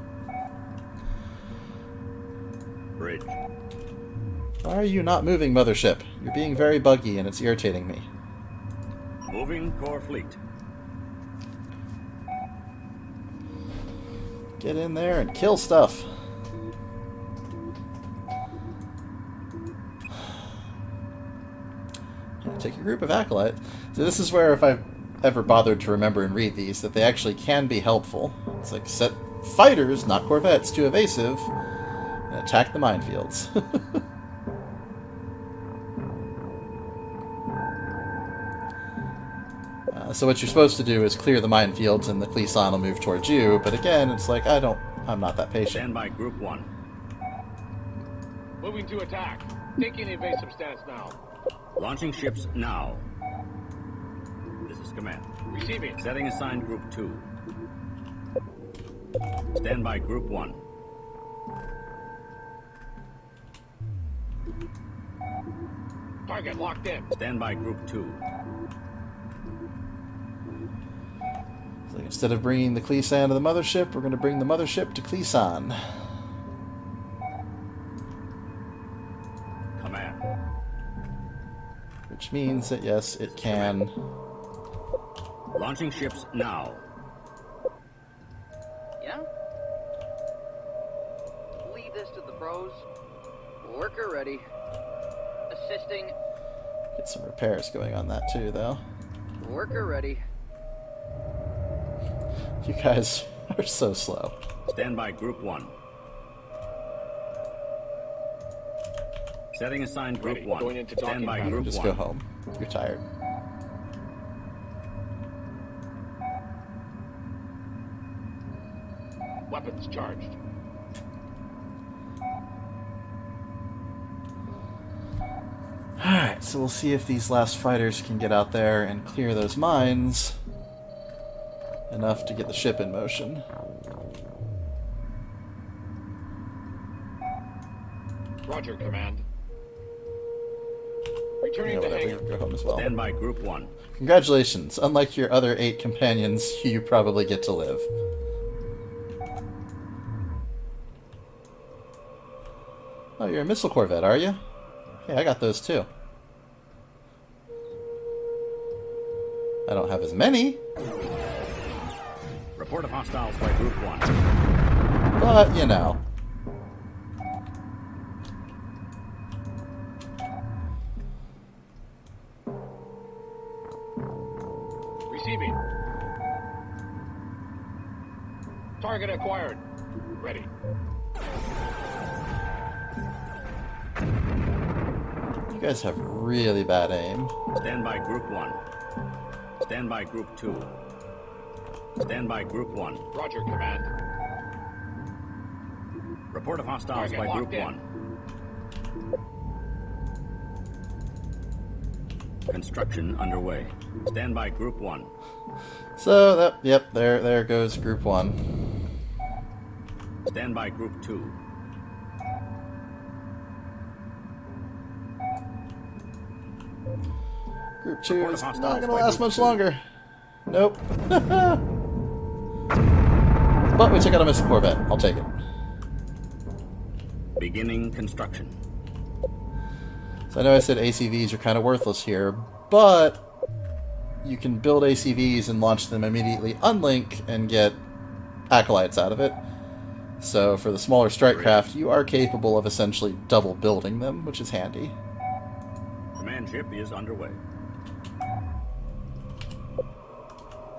D: Bridge.
A: Why are you not moving, mothership? You're being very buggy and it's irritating me.
D: Moving core fleet.
A: Get in there and kill stuff. Take a group of acolyte. So this is where, if I've ever bothered to remember and read these, that they actually can be helpful. It's like set fighters, not corvettes, to evasive and attack the minefields. So what you're supposed to do is clear the minefields and the Cleason will move towards you, but again, it's like, I'm not that patient.
D: Stand by Group 1.
I: Moving to attack. Taking evasive stance now.
D: Launching ships now. This is command.
I: Receiving.
D: Setting assigned Group 2. Stand by Group 1.
I: Target locked in.
D: Stand by Group 2.
A: So instead of bringing the Cleason to the mothership, we're going to bring the mothership to Cleason.
D: Command.
A: Which means that, yes, it can...
D: Launching ships now.
F: Yeah? Leave this to the pros. Worker ready. Assisting.
A: Get some repairs going on that too, though.
F: Worker ready.
A: You guys are so slow.
D: Stand by Group 1. Setting assigned Group
I: Ready.
D: 1.
I: Going into
D: Stand by Group 1.
A: Just go home. You're tired.
I: Weapons charged.
A: Alright, so we'll see if these last fighters can get out there and clear those mines enough to get the ship in motion.
I: Roger, Command. Returning
A: Yeah,
I: to
A: whatever,
I: hangar.
A: go home as well.
D: Stand by Group 1.
A: Congratulations. Unlike your other 8 companions, you probably get to live. Oh, you're a missile corvette, are you? Yeah, I got those too. I don't have as many,
D: Report of hostiles by Group 1.
A: but, you know.
I: Receiving. Target acquired. Ready.
A: You guys have really bad aim.
D: Stand by Group 1. Stand by Group 2. Stand by Group 1.
I: Roger, Command.
D: Report of hostiles
I: Target
D: by Group
I: locked in.
D: 1. Construction underway. Stand by Group 1.
A: So, there goes Group 1.
D: Stand by Group 2.
A: Group 2
D: Report
A: is
D: of
A: not
D: hostiles
A: going to
D: by
A: last
D: Group
A: much
D: 2.
A: longer. Nope. But we took out a missile corvette. I'll take it.
D: Beginning construction.
A: So I know I said ACVs are kind of worthless here, but you can build ACVs and launch them immediately unlink and get acolytes out of it. So for the smaller strike craft, you are capable of essentially double building them, which is handy.
D: Command ship is underway.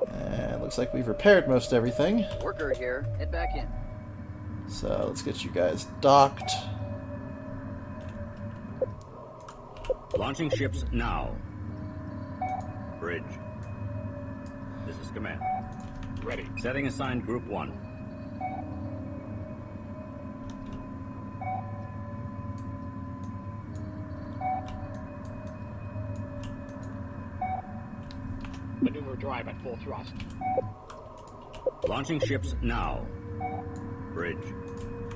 A: And looks like we've repaired most everything.
F: Worker here. Head back in.
A: So let's get you guys docked.
D: Launching ships now. Bridge. This is command.
I: Ready.
D: Setting assigned Group 1.
I: Maneuver drive at full thrust.
D: Launching ships now. Bridge.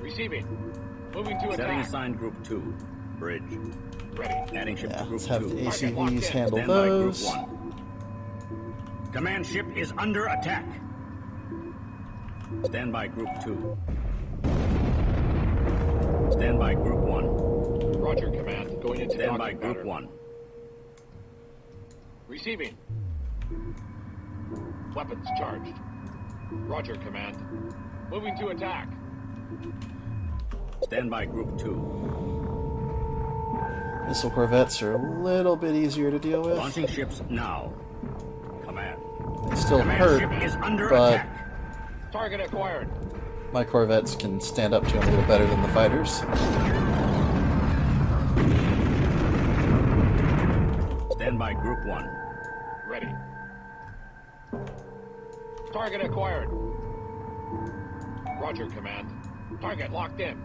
I: Receiving. Moving to
D: Setting
I: attack.
D: assigned Group 2. Bridge.
I: Ready.
D: Adding ship to Group
A: Let's have
D: 2.
A: the ACVs handle
D: Stand by Group
A: those.
D: 1. Command ship is under attack. Stand by Group 2. Stand by Group 1.
I: Roger, Command. Going into
D: Stand by
I: docking
D: Group
I: pattern.
D: 1.
I: Receiving. Weapons charged. Roger, Command. Moving to attack.
D: Stand by Group 2.
A: Missile corvettes are a little bit easier to deal with.
D: Launching ships now. Command.
A: They still
D: Command
A: hurt,
D: ship is under
A: but
D: attack.
I: Target acquired.
A: my corvettes can stand up to them a little better than the fighters.
D: Stand by Group 1.
I: Ready. Target acquired. Roger, Command. Target locked in.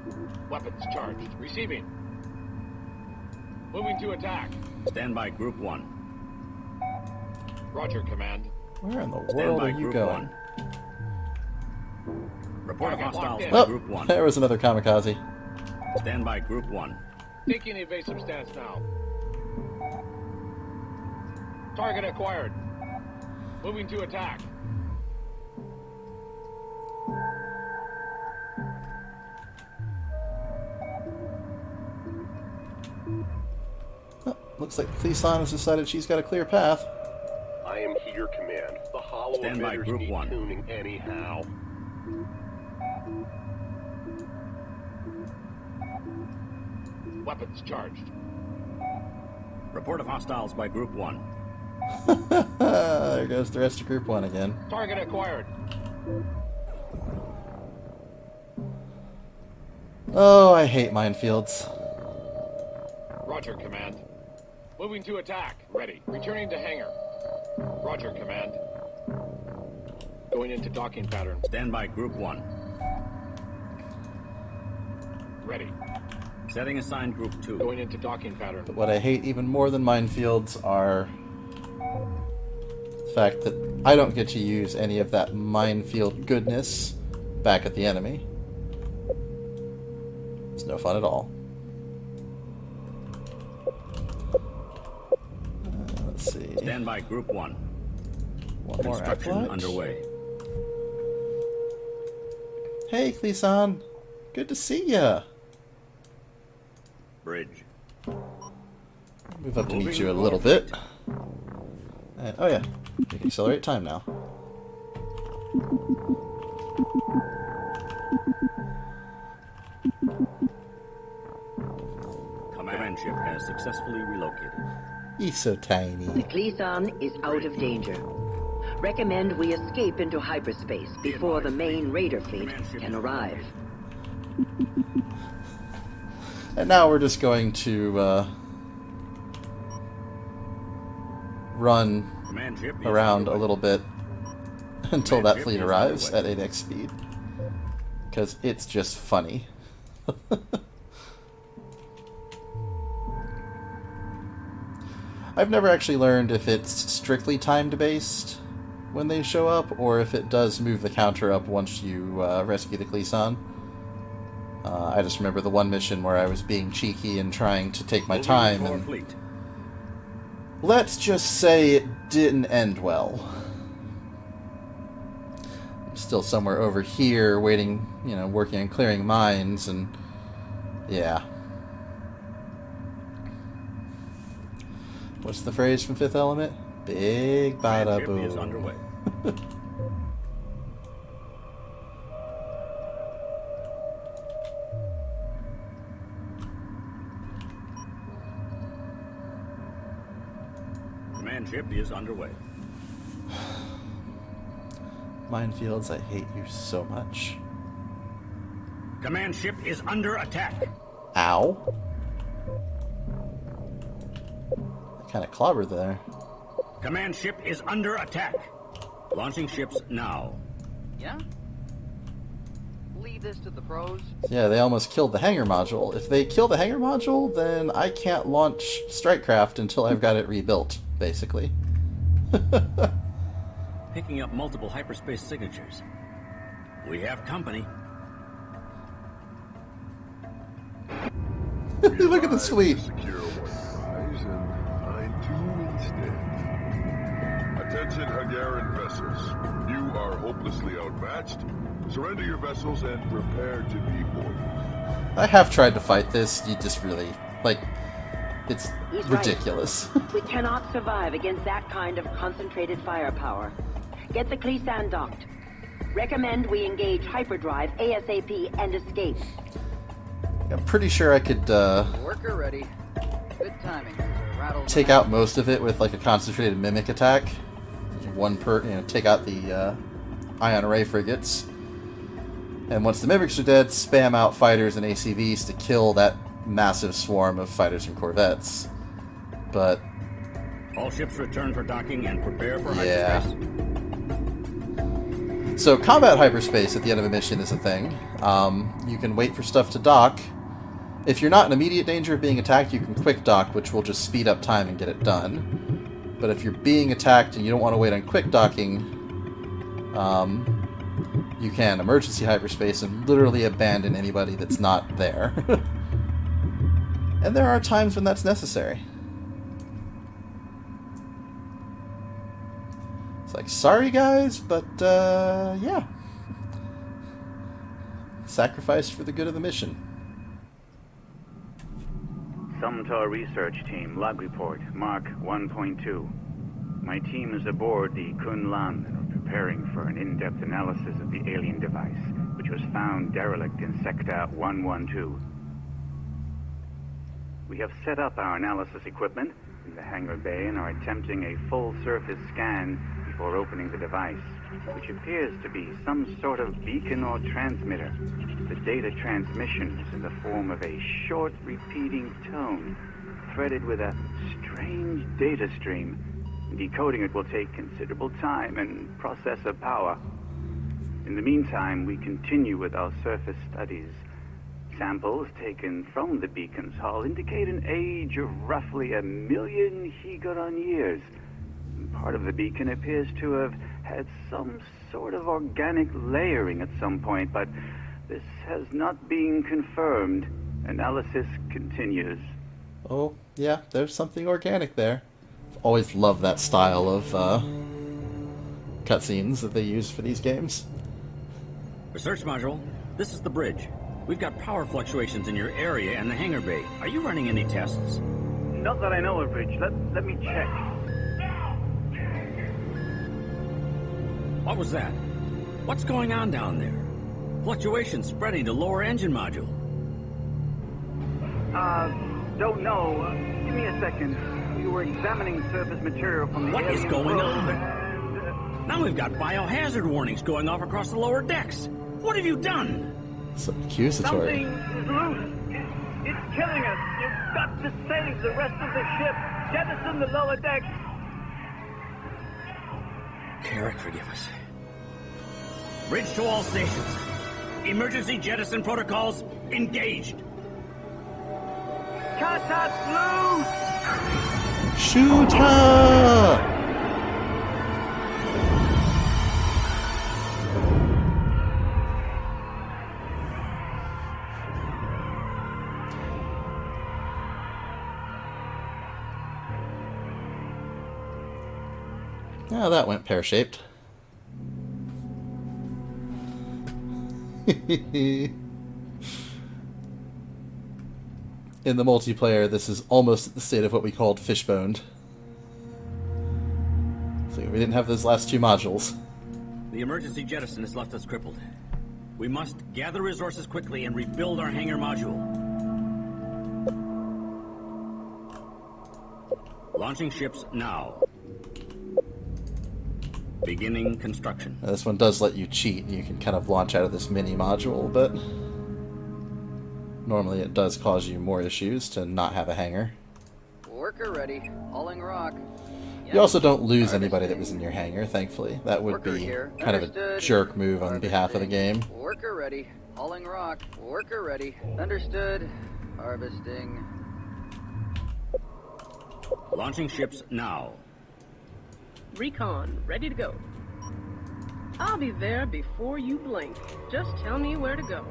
I: Weapons charged. Receiving. Moving to attack.
D: Stand by Group 1.
I: Roger, Command.
A: Where in the
D: Stand
A: world
D: by
A: are you
D: Group
A: going?
D: 1. Report of
I: Target
D: hostiles
I: locked
D: by
A: Oh,
D: Group 1.
A: there was another kamikaze.
D: Stand by Group 1.
I: Taking evasive stance now. Target acquired. Moving to attack.
A: Oh, looks like Cleason has decided she's got a clear path.
O: I am here, Command. The hollow
D: Stand by
O: emitters
D: Group
O: need
D: 1.
O: tuning anyhow.
I: Weapons charged.
D: Report of hostiles by Group 1.
A: There goes the rest of Group 1 again.
I: Target acquired.
A: Oh, I hate minefields.
I: Roger, Command. Moving to attack. Ready. Returning to hangar. Roger, Command. Going into docking pattern.
D: Stand by Group 1.
I: Ready.
D: Setting assigned Group 2.
I: Going into docking pattern.
A: What I hate even more than minefields are the fact that I don't get to use any of that minefield goodness back at the enemy. It's no fun at all. Let's see.
D: Stand by Group 1.
A: One more
D: Construction
A: acolyte.
D: underway.
A: Hey, Cleason. Good to see ya.
D: Bridge.
A: Move up to meet you a little bit. And, oh yeah, we can accelerate time now.
D: Command ship has successfully relocated.
A: He's so tiny.
G: The Cleason is out of danger. Recommend we escape into hyperspace before the main raider fleet can arrive.
A: And now we're just going to run
D: Command ship is
A: around a
D: underway.
A: little bit until
D: Command
A: that
D: ship
A: fleet
D: is
A: arrives at
D: underway.
A: 8x speed. Because it's just funny. I've never actually learned if it's strictly timed based when they show up, or if it does move the counter up once you rescue the Cleason. I just remember the one mission where I was being cheeky and trying to take my
D: Moving
A: time,
D: to our
A: and
D: fleet.
A: let's just say it didn't end well. I'm still somewhere over here waiting, working on clearing mines, and yeah. What's the phrase from Fifth Element? Big bada
D: Command ship is
A: boom.
D: underway. Command ship is underway.
A: Minefields, I hate you so much.
D: Command ship is under attack.
A: Ow. I kind of clobbered there.
D: Command ship is under attack. Launching ships now.
F: Yeah? Leave this to the pros.
A: Yeah, they almost killed the hangar module. If they kill the hangar module, then I can't launch Strikecraft until I've got it rebuilt, basically.
D: Picking up multiple hyperspace signatures. We have company.
A: Look at this fleet.
P: Secure one prize and find two instead. Attention Hagaran vessels. You are hopelessly outmatched. Surrender your vessels and prepare to be boarded.
A: I have tried to fight this. You just really, it's
G: He's right.
A: ridiculous.
G: We cannot survive against that kind of concentrated firepower. Get the Cleason docked. Recommend we engage hyperdrive ASAP and escape.
A: I'm pretty sure I could
F: Worker ready. Good timing. Rattle
A: take out most of it with like a concentrated mimic attack. Take out the ion array frigates. And once the mimics are dead, spam out fighters and ACVs to kill that massive swarm of fighters and corvettes. But
D: All ships return for docking and prepare for
A: yeah.
D: hyperspace.
A: So combat hyperspace at the end of a mission is a thing. You can wait for stuff to dock. If you're not in immediate danger of being attacked, you can quick dock, which will just speed up time and get it done. But if you're being attacked and you don't want to wait on quick docking, you can emergency hyperspace and literally abandon anybody that's not there. And there are times when that's necessary. It's like, sorry guys, but yeah. Sacrifice for the good of the mission.
Q: Sumtar Research Team, log report, Mark 1.2. My team is aboard the Kun Lan and are preparing for an in-depth analysis of the alien device, which was found derelict in Sector 112. We have set up our analysis equipment in the hangar bay and are attempting a full-surface scan before opening the device, which appears to be some sort of beacon or transmitter. The data transmission is in the form of a short, repeating tone, threaded with a strange data stream. Decoding it will take considerable time and processor power. In the meantime, we continue with our surface studies. Samples taken from the beacon's hull indicate an age of roughly 1 million Higaran years. Part of the beacon appears to have had some sort of organic layering at some point, but this has not been confirmed. Analysis continues.
A: Oh, yeah, there's something organic there. I've always loved that style of cutscenes that they use for these games.
D: Research module, this is the bridge. We've got power fluctuations in your area and the hangar bay. Are you running any tests?
Q: Not that I know of, Bridge. Let me check.
D: What was that? What's going on down there? Fluctuations spreading to lower engine module.
Q: Don't know. Give me a second. We were examining surface material from the
D: What is
Q: alien
D: going
Q: probe,
D: on? Now we've got biohazard warnings going off across the lower decks. What have you done?
A: So accusatory.
Q: Something is loose. It's killing us. You've got to save the rest of the ship. Jettison the lower decks.
D: Carrick, forgive us. Bridge to all stations. Emergency jettison protocols engaged.
Q: Cut us loose!
A: Shoot her! Oh, that went pear-shaped. In the multiplayer, this is almost at the state of what we called fishboned. So we didn't have those last two modules.
D: The emergency jettison has left us crippled. We must gather resources quickly and rebuild our hangar module. Launching ships now. Beginning construction.
A: Now, this one does let you cheat. You can kind of launch out of this mini module, but normally it does cause you more issues to not have a hangar.
F: Worker ready. Hauling rock.
A: You also don't lose anybody that was in your hangar, thankfully. That would be kind of a jerk move on behalf of the game.
F: Worker ready. Hauling rock. Worker ready. Understood. Harvesting.
D: Launching ships now.
E: Recon, ready to go. I'll be there before you blink. Just tell me where to go.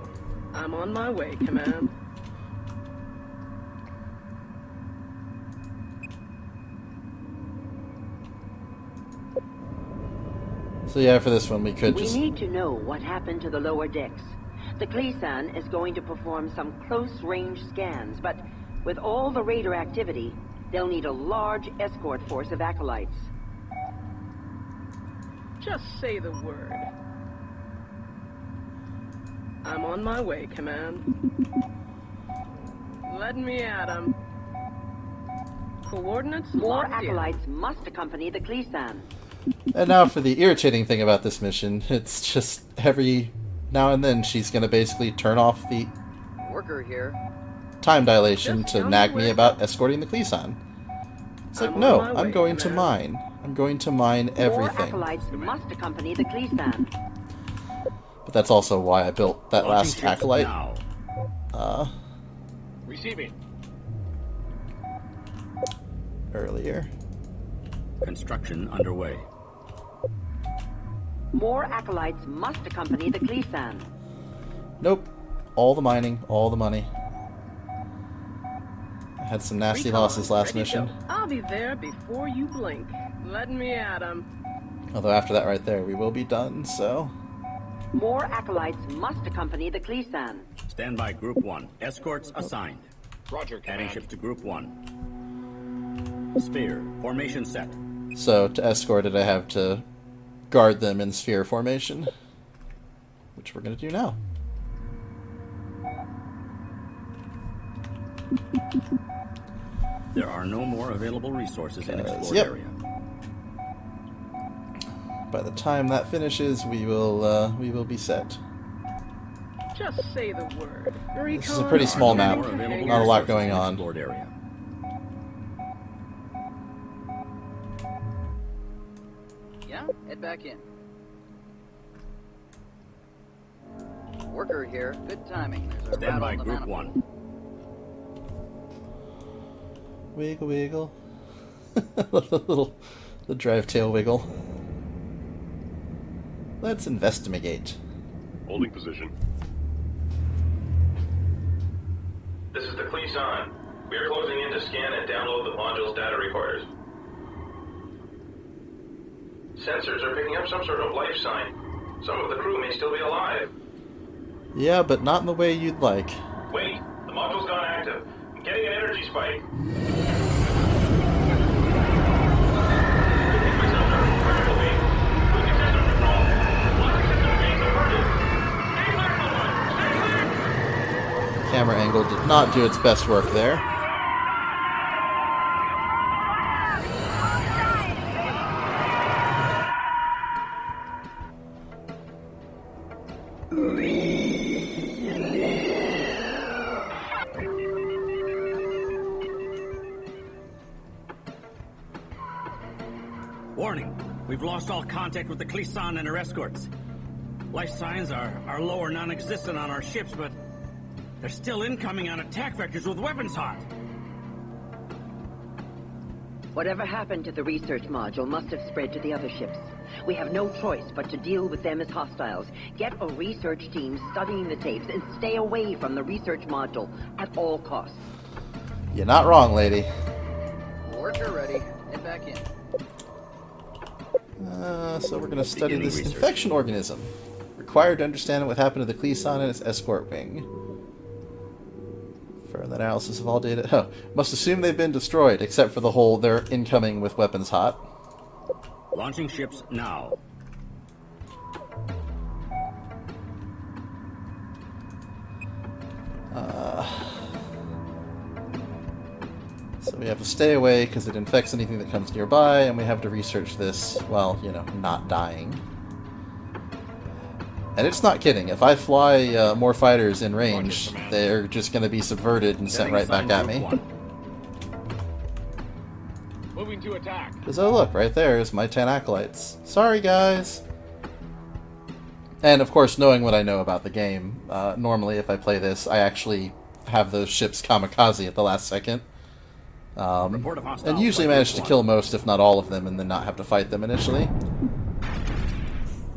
E: I'm on my way, Command.
A: So yeah, for this one we could just...
G: We need to know what happened to the lower decks. The Kleesan is going to perform some close-range scans, but with all the raider activity, they'll need a large escort force of acolytes.
E: Just say the word. I'm on my way, Command. Let me at 'em. Coordinates
G: More
E: locked in.
G: acolytes must accompany the Kleesan.
A: And now for the irritating thing about this mission, it's just every now and then she's going to basically turn off the
F: Worker here.
A: time dilation to nag me about escorting the Kleesan. It's like, no, I'm going to mine. I'm going to mine everything.
G: More acolytes must accompany the Kleesan.
A: But that's also why I built that last acolyte.
I: Receiving.
A: Earlier.
D: Construction underway.
G: More acolytes must accompany the Kleesan.
A: Nope. All the mining, all the money. I had some nasty losses last mission.
E: I'll be there before you blink. Let me at 'em.
A: Although after that right there, we will be done, so...
G: More acolytes must accompany the Kleesan.
D: Stand by Group 1. Escorts assigned.
I: Roger,
D: Adding
I: Command.
D: ships to Group 1. Sphere. Formation set.
A: So, to escort it, I have to guard them in sphere formation. Which we're going to do now.
D: There are no more available resources in explored
A: Yep.
D: area.
A: By the time that finishes, we will be set.
E: Just say the word. Recon.
A: This is a pretty small map. Not a lot going on.
D: Explored area.
F: Yeah, head back in. Worker here. Good timing. There's a
D: Stand
F: rat
D: by
F: on the
D: Group
F: manifold.
D: 1.
A: Wiggle, wiggle. The drive tail wiggle. Let's investigate.
O: Holding position.
N: This is the Kleesan. We are closing in to scan and download the module's data recorders. Sensors are picking up some sort of life sign. Some of the crew may still be alive.
A: Yeah, but not in the way you'd like.
N: Wait, the module's gone active. I'm getting an energy spike.
A: Camera angle did not do its best work there.
D: Warning! We've lost all contact with the Kleesan and her escorts. Life signs are low or non-existent on our ships, but they're still incoming on attack vectors with weapons hot.
G: Whatever happened to the research module must have spread to the other ships. We have no choice but to deal with them as hostiles. Get a research team studying the tapes and stay away from the research module at all costs.
A: You're not wrong, lady.
F: Worker ready. Head back in.
A: So we're going to study this infection organism. Required to understand what happened to the Kleesan and its escort wing. For the analysis of all data... Oh, must assume they've been destroyed, except for the whole they're incoming with weapons hot.
D: Launching ships now.
A: So we have to stay away because it infects anything that comes nearby, and we have to research this while, you know, not dying. And it's not kidding. If I fly more fighters in range, they're just going to be subverted and sent right back at me.
I: Moving to attack.
A: Because, oh look, right there is my 10 acolytes. Sorry, guys! And, of course, knowing what I know about the game, normally if I play this, I actually have those ships kamikaze at the last second. And usually manage to kill most, if not all of them, and then not have to fight them initially.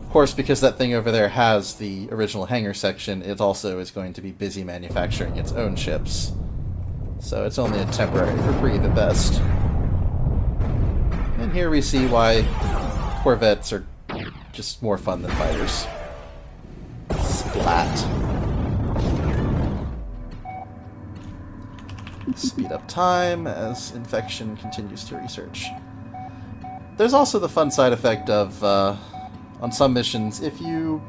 A: Of course, because that thing over there has the original hangar section, it also is going to be busy manufacturing its own ships. So it's only a temporary reprieve at best. And here we see why Corvettes are just more fun than fighters. Splat. Speed up time as infection continues to research. There's also the fun side effect of, on some missions, if you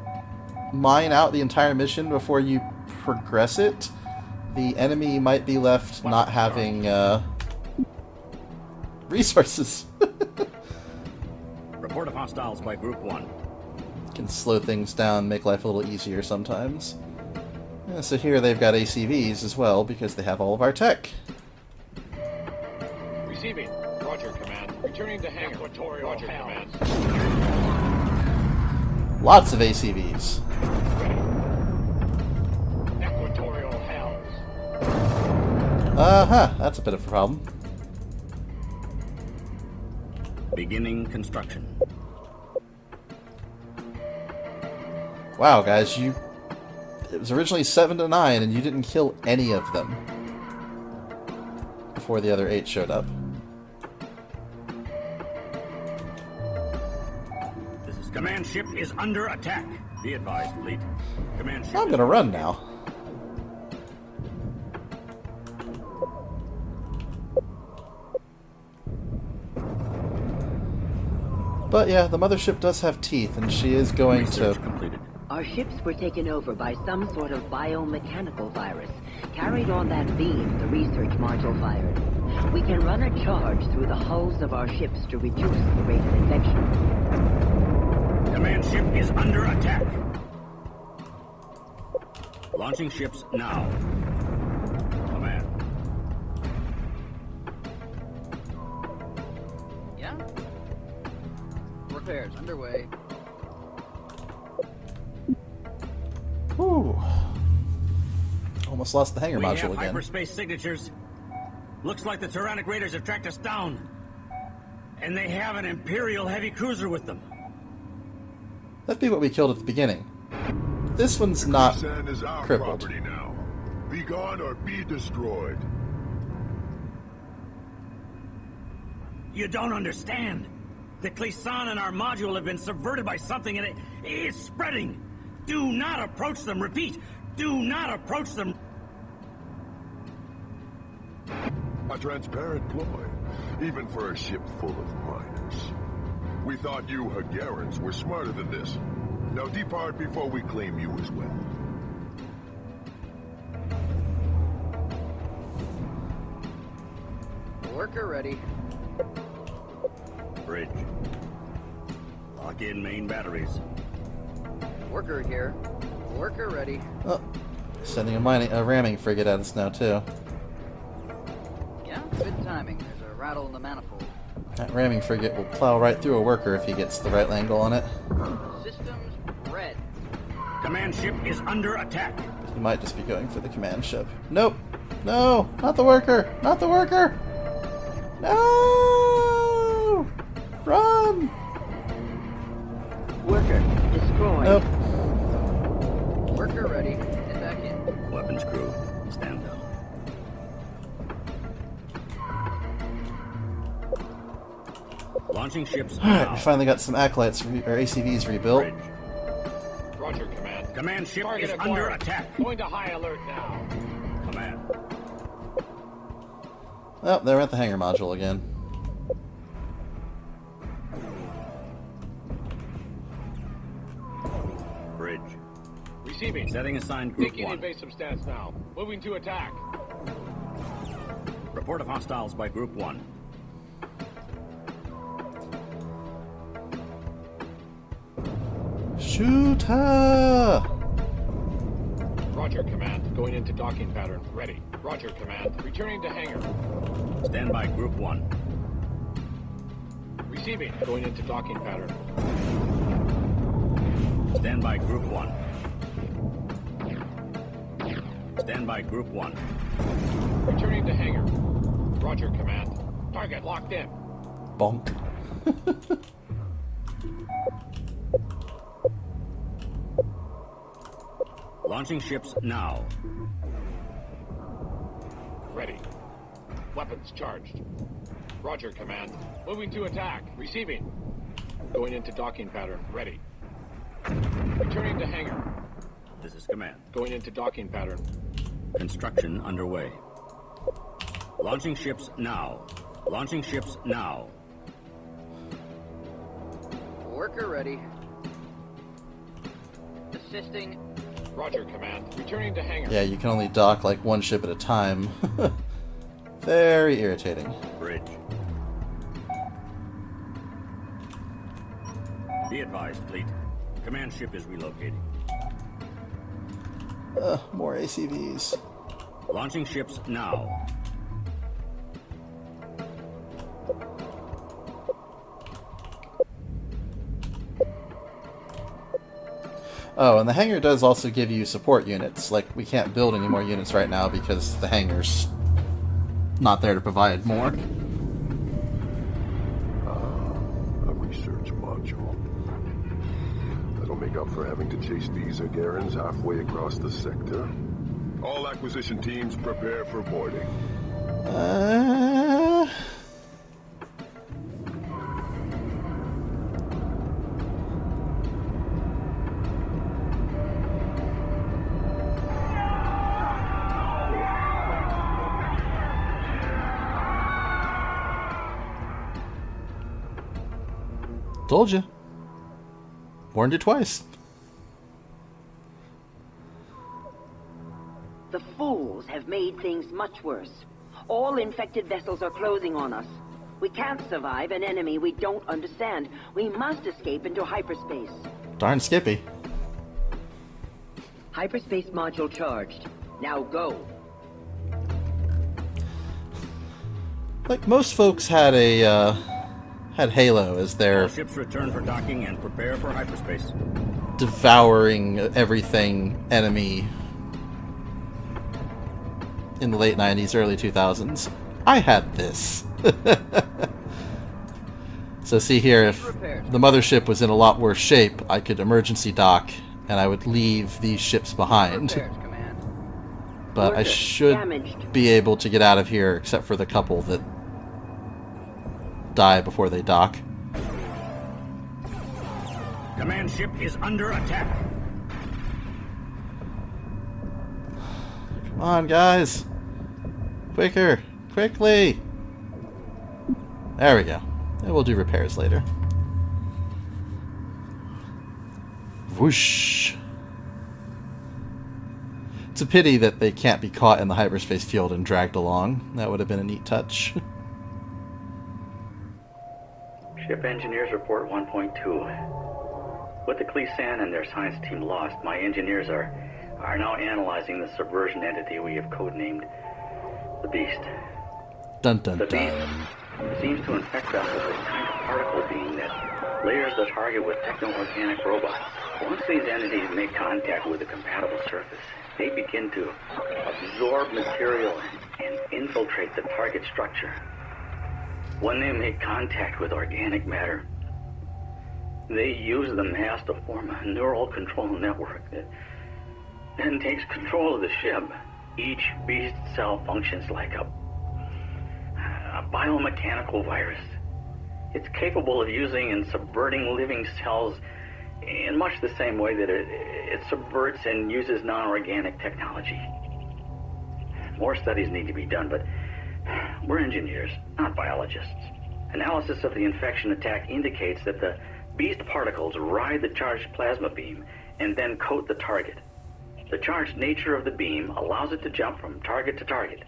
A: mine out the entire mission before you progress it, the enemy might be left not having resources.
D: Report of hostiles by Group 1.
A: Can slow things down, make life a little easier sometimes. Yeah, so here they've got ACVs as well, because they have all of our tech.
I: Receiving. Roger, Command. Returning to hangar. Roger, Command.
A: Lots of ACVs. Uh-huh, that's a bit of a problem.
D: Beginning construction.
A: Wow, guys, it was originally 7 to 9, and you didn't kill any of them before the other 8 showed up.
D: Command ship is under attack. Be advised, fleet. Command ship.
A: I'm gonna run now. But yeah, the mothership does have teeth, and she is going to...
D: Completed.
G: Our ships were taken over by some sort of biomechanical virus, carried on that beam the research module fired. We can run a charge through the hulls of our ships to reduce the rate of infection.
D: Command ship is under attack. Launching ships now. Command.
F: Yeah? Repairs underway.
A: Whew. Almost lost the hangar
D: We
A: module
D: have
A: again.
D: hyperspace signatures. Looks like the Tyrannic Raiders have tracked us down. And they have an Imperial heavy cruiser with them.
A: That'd be what we killed at the beginning. This one's not
P: Sand is our
A: crippled.
P: property now. Be gone or be destroyed.
D: You don't understand. The Cleason and our module have been subverted by something, and it's spreading. Do not approach them. Repeat, do not approach them.
P: A transparent ploy, even for a ship full of miners. We thought you Hagarans were smarter than this. Now depart before we claim you as well.
F: Worker ready.
D: Bridge. Lock in main batteries.
F: Worker here. Worker ready.
A: Oh, sending a ramming frigate at us now, too.
F: Yeah, good timing. There's a rattle in the manifold.
A: That ramming frigate will plow right through a worker if he gets the right angle on it.
F: Systems red.
D: Command ship is under attack.
A: He might just be going for the command ship. Nope. No, not the worker. Not the worker. No! Run!
G: Worker destroyed.
A: Nope.
F: Worker ready. Head back in.
D: Weapons crew, stand down. Launching ships.
A: Alright, we finally got some acolytes, or ACVs rebuilt.
D: Bridge.
I: Roger, Command.
D: Command ship
I: Target
D: is
I: acquired.
D: under attack.
I: Going to high alert now.
D: Command.
A: Oh, they're at the hangar module again.
D: Bridge.
I: Receiving.
D: Setting assigned group
I: Taking
D: 1.
I: invasive stance now. Moving to attack.
D: Report of hostiles by group 1.
A: Shoot her!
I: Roger, Command. Going into docking pattern. Ready. Roger, Command. Returning to hangar.
D: Stand by group 1.
I: Receiving. Going into docking pattern.
D: Stand by group 1. Stand by group 1.
I: Returning to hangar. Roger, Command. Target locked in.
A: Bonk.
D: Launching ships now.
I: Ready. Weapons charged. Roger, Command. Moving to attack. Receiving. Going into docking pattern. Ready. Returning to hangar.
D: This is command.
I: Going into docking pattern.
D: Construction underway. Launching ships now. Launching ships now.
F: Worker ready. Assisting.
I: Roger, Command. Returning to hangar.
A: Yeah, you can only dock like one ship at a time. Very irritating.
D: Bridge. Be advised, fleet. Command ship is relocating.
A: More ACVs.
D: Launching ships now.
A: Oh, and the hangar does also give you support units. Like, we can't build any more units right now because the hangar's not there to provide more.
P: A research module. That'll make up for having to chase these Agarans halfway across the sector. All acquisition teams prepare for boarding.
A: Told you. Warned you twice.
G: The fools have made things much worse. All infected vessels are closing on us. We can't survive an enemy we don't understand. We must escape into hyperspace.
A: Darn Skippy.
G: Hyperspace module charged. Now go.
A: Like most folks had Halo as their
D: All ships return for docking and prepare for hyperspace.
A: devouring everything enemy in the late 90s, early 2000s. I had this. So see here, if the mothership was in a lot worse shape, I could emergency dock and I would leave these ships behind. But I should be able to get out of here, except for the couple that die before they dock.
D: Command ship is under attack.
A: Come on, guys. Quicker. Quickly. There we go. And we'll do repairs later. Whoosh. It's a pity that they can't be caught in the hyperspace field and dragged along. That would have been a neat touch.
Q: Ship engineers report 1.2. With the Cleesan and their science team lost, my engineers are now analyzing the subversion entity we have codenamed the Beast.
A: Dun dun
Q: the
A: dun.
Q: Beast seems to infect vessels with a kind of particle beam that layers the target with techno-organic robots. Once these entities make contact with a compatible surface, they begin to absorb material and infiltrate the target structure. When they make contact with organic matter, they use the mass to form a neural control network that then takes control of the ship. Each beast cell functions like a biomechanical virus. It's capable of using and subverting living cells in much the same way that it subverts and uses non-organic technology. More studies need to be done, but we're engineers, not biologists. Analysis of the infection attack indicates that the beast particles ride the charged plasma beam and then coat the target. The charged nature of the beam allows it to jump from target to target.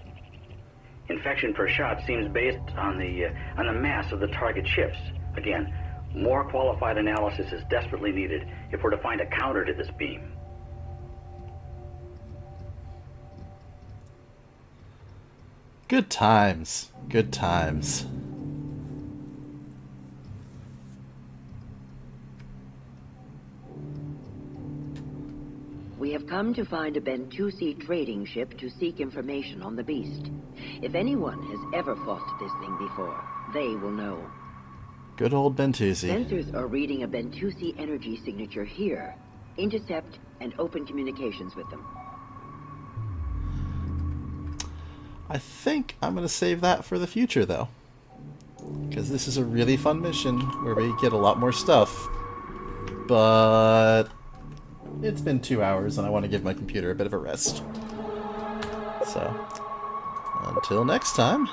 Q: Infection per shot seems based on the mass of the target ships. Again, more qualified analysis is desperately needed if we're to find a counter to this beam.
A: Good times. Good times.
G: We have come to find a Bentusi trading ship to seek information on the Beast. If anyone has ever fought this thing before, they will know.
A: Good old Bentusi.
G: Sensors are reading a Bentusi energy signature here. Intercept and open communications with them.
A: I think I'm going to save that for the future, though. Because this is a really fun mission where we get a lot more stuff. But it's been 2 hours and I want to give my computer a bit of a rest. So, until next time.